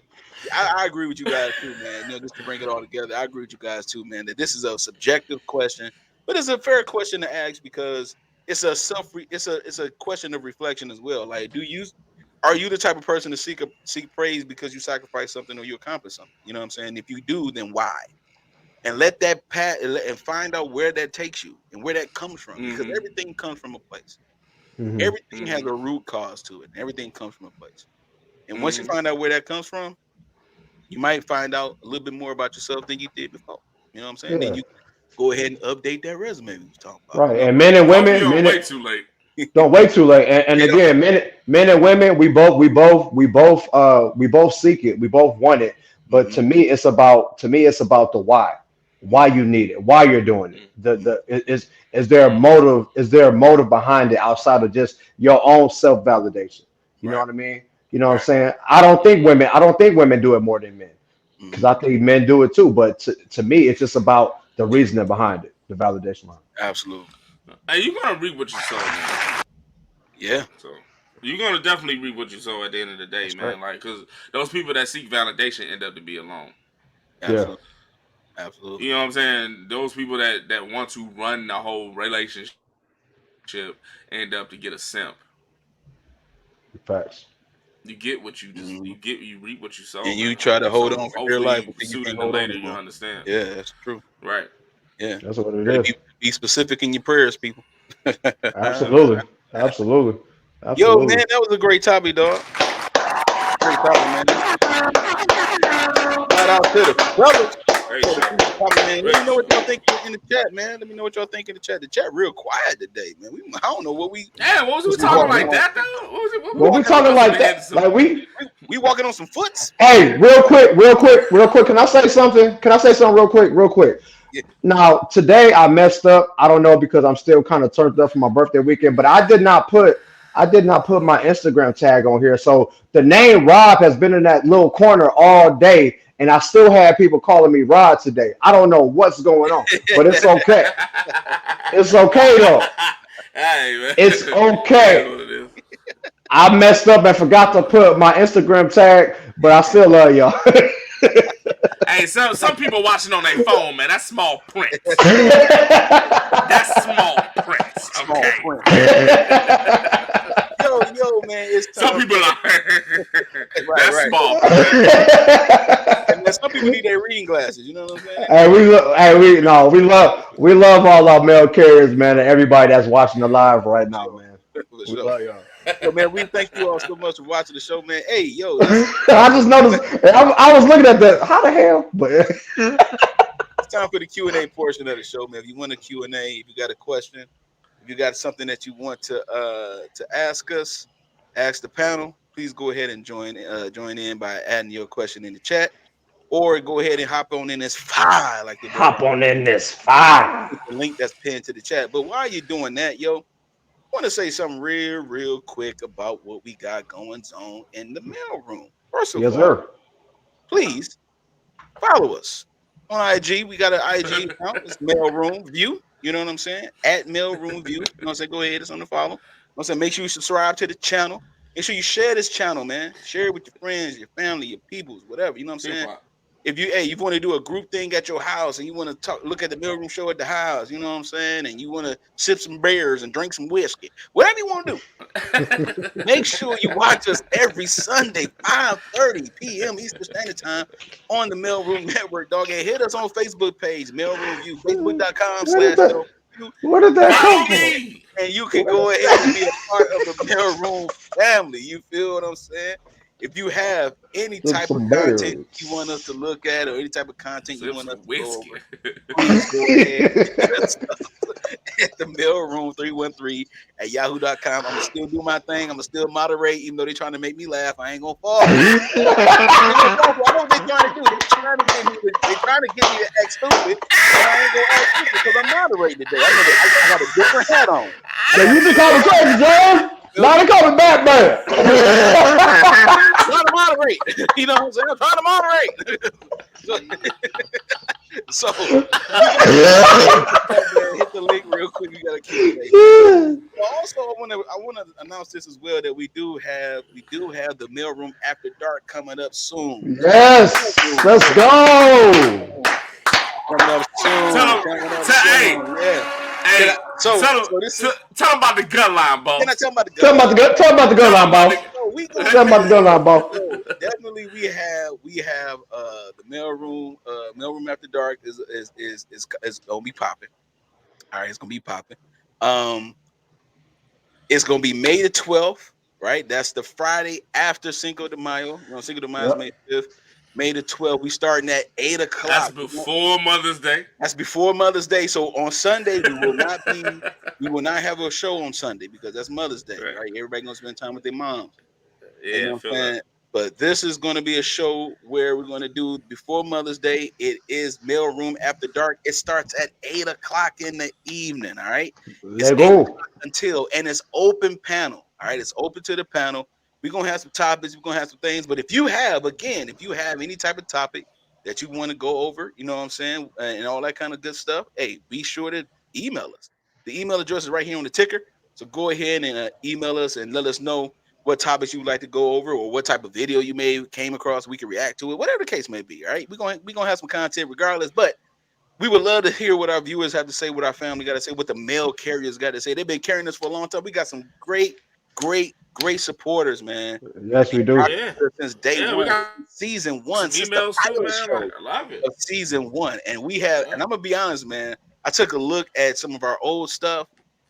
I agree with you guys too, man. You know, just to bring it all together, I agree with you guys too, man. That this is a subjective question, but it's a fair question to ask because it's a question of reflection as well. Like, are you the type of person to seek praise because you sacrifice something or you accomplish something? You know what I'm saying? If you do, then why? And let that and find out where that takes you and where that comes from because Mhm, everything comes from a place. Hmm. Everything has mhm, a root cause to it. And everything comes from a place. And once you mhm. find out where that comes from, you might find out a little bit more about yourself than you did before. You know what I'm saying? Then Yeah. you go ahead and update that resume we was talking about. You Right. know, And men and Hope you women, don't men wait too late. don't wait too late. And you know, again, men and women, we both seek it. We both want it. But mhm, to me it's about the why you need it, why you're doing it. mhm, Is there a motive? Is there a motive behind it outside of just your own self validation? You know right, what I mean? You know what I'm right, saying? Mhm. I don't think women do it more than men because mhm, I think men do it too. But to me, it's just about the reasoning behind it, the validation behind absolutely, Hey, you gonna reap what you sow, man. yeah, So You're gonna definitely reap what you sow at the end of the day, That's right. man. Like, cause those people that seek validation end up to be alone. Yeah. Absolutely. Absolutely. You know what I'm saying? Those people that want to run the whole relationship end up to get a simp. Facts. You get what you just Mhm. you reap what you sow, And you man. try to hold So on for dear life hopefully until you sooner can't than hold on later you anymore. understand. Yeah, that's true. Right. Yeah. That's what it Better is. be specific in your prayers, people. Absolutely. Absolutely. Yo, man, Absolutely. that was a great topic, dog. Great topic, man. Shout out to the fellas. Hey, For the shit. people topic, man. Let me know Hey, what y'all think in the chat, man. Let me know what y'all think in the chat. The chat real quiet today, man. I don't know what we damn, what was we we talking walking like on. that though? What was it? We Well, we walking on. talking Must have like been hitting that. some. Like We walking on some foots. hey, real quick. Can I say something? Can I say something real quick? Yeah. Now, today I messed up. I don't know because I'm still kind of turned up for my birthday weekend, but I did not put my Instagram tag on here. So the name Rob has been in that little corner all day, and I still have people calling me Rod today. I don't know what's going on, but it's okay. It's okay though. Hey man, It's it is okay. what it is. I messed up and forgot to put my Instagram tag, but I still love y'all. Hey, some people watching on their phone, man. That's small print. That's small print. Small Okay. print. Yo, man, it's Some time people for are. right, That's right. small print. And man, some people need their reading glasses. You know what I'm saying? Hey, we love all our male carriers, man, and everybody that's watching the live right For now, sure. man. For We sure. love y'all. Yo, man, we thank you all so much for watching the show, man. Hey, yo, listen. I just noticed. I was looking at that. How the hell? But It's time for the Q&A portion of the show, man. If you want a Q&A, if you got a question, if you got something that you want to ask us, ask the panel, please go ahead and join in by adding your question in the chat, or go ahead and hop on in this fire like the boy. hop on in this fire. The link that's pinned to the chat. But while you're doing that, yo, I want to say something real quick about what we got going on in the mailroom. First of Yes, all, sir. please follow us on IG. We got an IG account. It's Mailroom View. You know what I'm saying? At Mailroom View. You know what I'm saying? Go ahead. It's on the follow. You know what I'm saying? Make sure you subscribe to the channel. Make sure you share this channel, man. Share it with your friends, your family, your peoples, whatever. You know what I'm Hip saying? hop. If you want to do a group thing at your house and you want to look at the mailroom show at the house, you know what I'm saying, and you want to sip some beers and drink some whiskey, whatever you want to do, make sure you watch us every Sunday, 5:30 p.m. Eastern Standard Time on the Mailroom Network, dog. And hit us on Facebook page, Mailroom View, facebook.com Where did slash that? Mailroom View. Where did that Follow come from? me. And you can Where go ahead and be a part of the Mailroom family. You feel what I'm saying? If you have any did type of some content you want us birds? to look at, or any type of content you Sip want us some to go whiskey. over, please go ahead and hit us at the mailroom 313 at yahoo.com. I'm gonna still do my thing. I'm gonna still moderate, even though they're trying to make me laugh. I ain't gonna fall for it. I ain't gonna fall for it. I know what they're trying to do. They trying to get me to act stupid, but I ain't gonna act stupid because I'm moderating today. I got a different hat on. I They got a used to call different him hat on. Crazy John. Feel Now me? they call him Batman. I'm trying to moderate. You know what I'm saying? I'm trying to moderate. So you guys hit the link real quick. We got a Q&A, man. Well, also, I want to announce this as well that we do have the mailroom after dark coming up soon. Yes, Mailroom, let's go. coming up Tell soon. them, Coming up hey, soon. Yeah. Can hey, I, so tell them, so this is tell them about the gun line, can I boss. tell about the Tell gun him about line? the gun. Tell him about the gun Tell them line, about boss. the. So we Tell him gonna about the gun line, boss. so definitely we have the mailroom after dark is gonna be popping. All right, it's gonna be popping. Um, it's gonna be May the 12th, right? That's the Friday after Cinco de Mayo. You know, Cinco de Mayo is May Yep. 5th. May the 12th, we starting at 8 That's o'clock. before Mother's Day. That's before Mother's Day. So on Sunday, we will not have a show on Sunday because that's Mother's Day, Right. right? Everybody gonna spend time with their moms. You Yeah, know what feel I'm that. saying? But this is going to be a show where we're going to do before Mother's Day. It is Mailroom After Dark. It starts at 8 o'clock in the evening. All right. It's Let 8 go. o'clock until, and it's open panel. All right. It's open to the panel. We're going to have some topics. We're going to have some things. But if you have any type of topic that you want to go over, you know what I'm saying, and all that kind of good stuff, hey, be sure to email us. The email address is right here on the ticker. So go ahead and email us and let us know what topics you would like to go over, or what type of video you may came across, we can react to it, whatever the case may be. All right, we're gonna have some content regardless, but we would love to hear what our viewers have to say, what our family got to say, what the mail carriers got to say. They've been carrying this for a long time. We got some great supporters, man. Yes, we do. Yeah. Since day Yeah, one, we got season one, since the emails too, pilot man. show I love it. of season one, and we have. And I'm gonna be honest, man. I took a look at some of our old stuff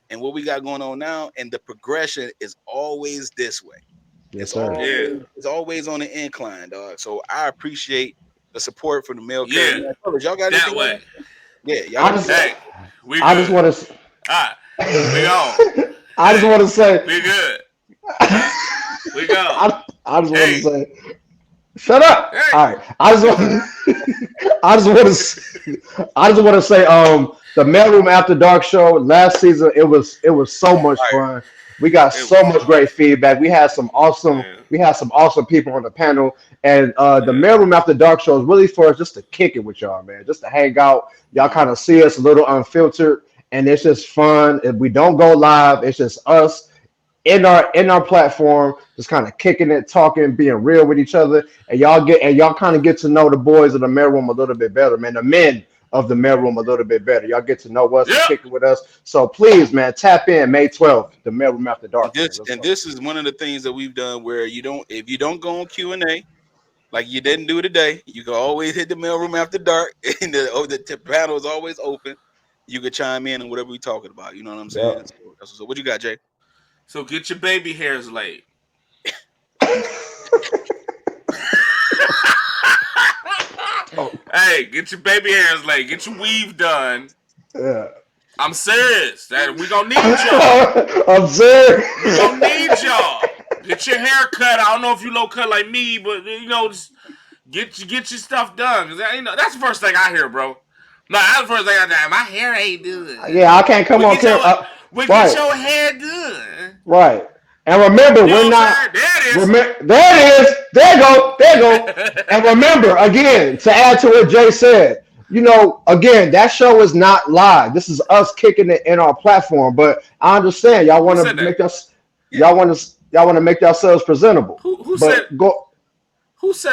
and what we got going on now, and the progression is always this way. Yes, sir. It's always on the incline, dog. So I appreciate the support for the mail carrier. Yeah, y'all got that way. Yeah, y'all. I just want to. All right, we on. I just want to say. We good. We go. I just want to say. Shut up. Hey. All right. I just want to say. The Mailroom After Dark show last season. It was so much fun. We got so much great feedback. We had some awesome. We had some awesome people on the panel, and the Mailroom After Dark show is really for us just to kick it with y'all, man. Just to hang out. Y'all kind of see us a little unfiltered, and it's just fun. If we don't go live, it's just us in our platform, just kind of kicking it, talking, being real with each other, and y'all kind of get to know the boys of the Mailroom a little bit better, man. The men of the Mailroom a little bit better. Y'all get to know us and kick it with us. So please, man, tap in May 12th, the Mailroom After Dark. This is one of the things that we've done where if you don't go on Q&A, like you didn't do today, you can always hit the Mailroom After Dark, and the panel is always open. You can chime in on whatever we're talking about. You know what I'm saying? So what you got, Jay? So get your baby hairs laid. Hey, get your baby hairs laid. Get your weave done. Yeah. I'm serious. That we gonna need y'all. I'm serious. We gonna need y'all. Get your hair cut. I don't know if you low cut like me, but just get your stuff done. Cause that's the first thing I hear, bro. No, that's the first thing I hear. My hair ain't done. Yeah, I can't come on camera. Get your hair done. Right. And remember, we're not. There it is. There it is. There you go. And remember, again, to add to what Jay said, again, that show is not live. This is us kicking it in our platform. But I understand y'all want to make us. Y'all want to make yourselves presentable. Who said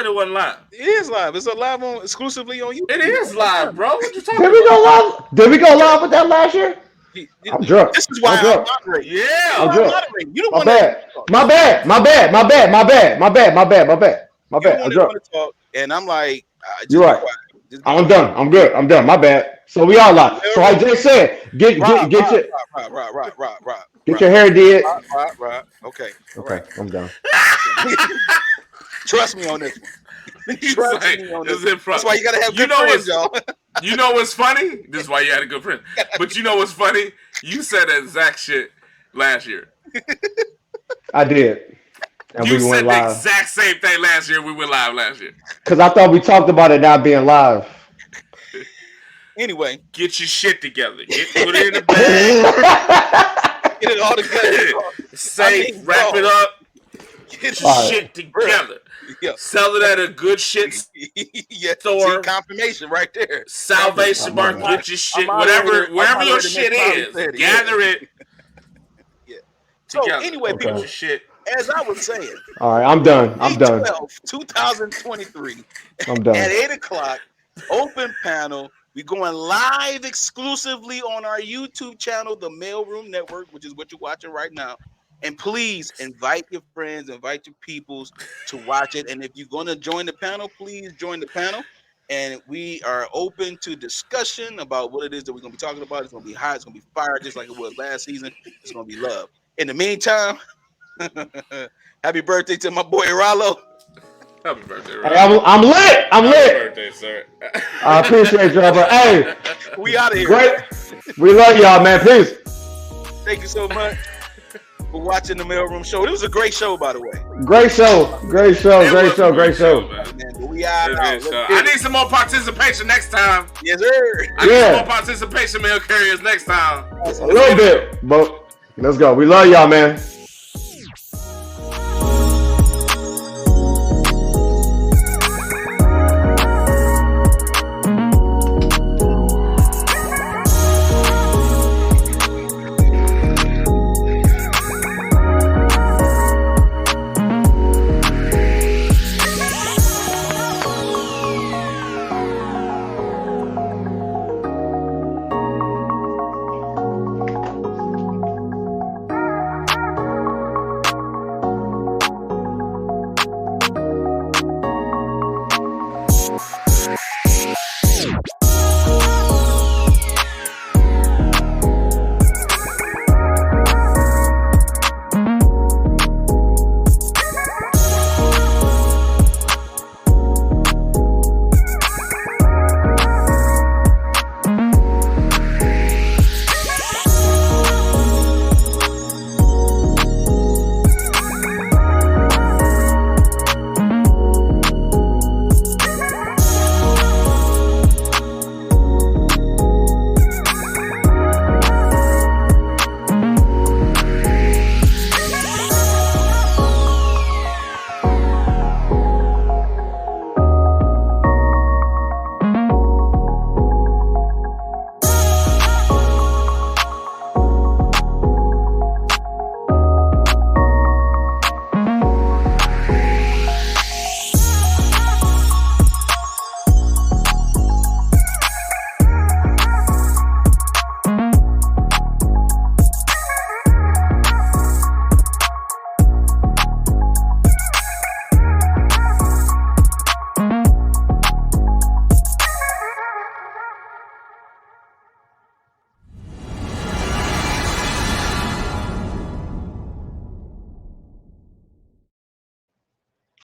it wasn't live? It is live. It's live exclusively on YouTube. It is live, bro. What you talking about? Did we go live with that last year? I'm drunk. This is why I'm moderating. Yeah, I'm drunk. You don't My bad. My bad. I'm drunk. Talk, and I'm like, you're right. I'm done. I'm good. I'm done. My bad. So we all live. So like Jay said, get your hair did. Right. Okay. I'm done. Trust me on this one. That's why you gotta have good friends, y'all. You know what's funny? This is why you had a good friend. But you know what's funny? You said that exact shit last year. I did. And you we said went live. The exact same thing last year. We went live last year. Because I thought we talked about it not being live. Anyway, get your shit together. Put it in the bag. Get it all together. Wrap it up. Get your shit together. Yeah. Sell it at a good shit store. Confirmation right there. Salvation Bar. Get your shit. Wherever your shit is. Gather it. Yeah. So anyway, people, your shit. As I was saying. All right, I'm done. 2023. I'm done. At 8:00, open panel. We're going live exclusively on our YouTube channel, the Mailroom Network, which is what you're watching right now. And please invite your friends, invite your peoples to watch it. And if you're going to join the panel, please join the panel. And we are open to discussion about what it is that we're going to be talking about. It's going to be hot. It's going to be fire, just like it was last season. It's going to be love. In the meantime, happy birthday to my boy Rahlo. Happy birthday, Rahlo. Hey, I'm lit. I'm lit. Happy birthday, sir. I appreciate y'all, bro. Hey, we out of here. Great. We love y'all, man. Peace. Thank you so much for watching the Mailroom Show. It was a great show, by the way. Great show. Man, We out. I need some more participation next time. Yes, sir. I need some more participation, mail carriers, next time. A little bit, but let's go. We love y'all, man.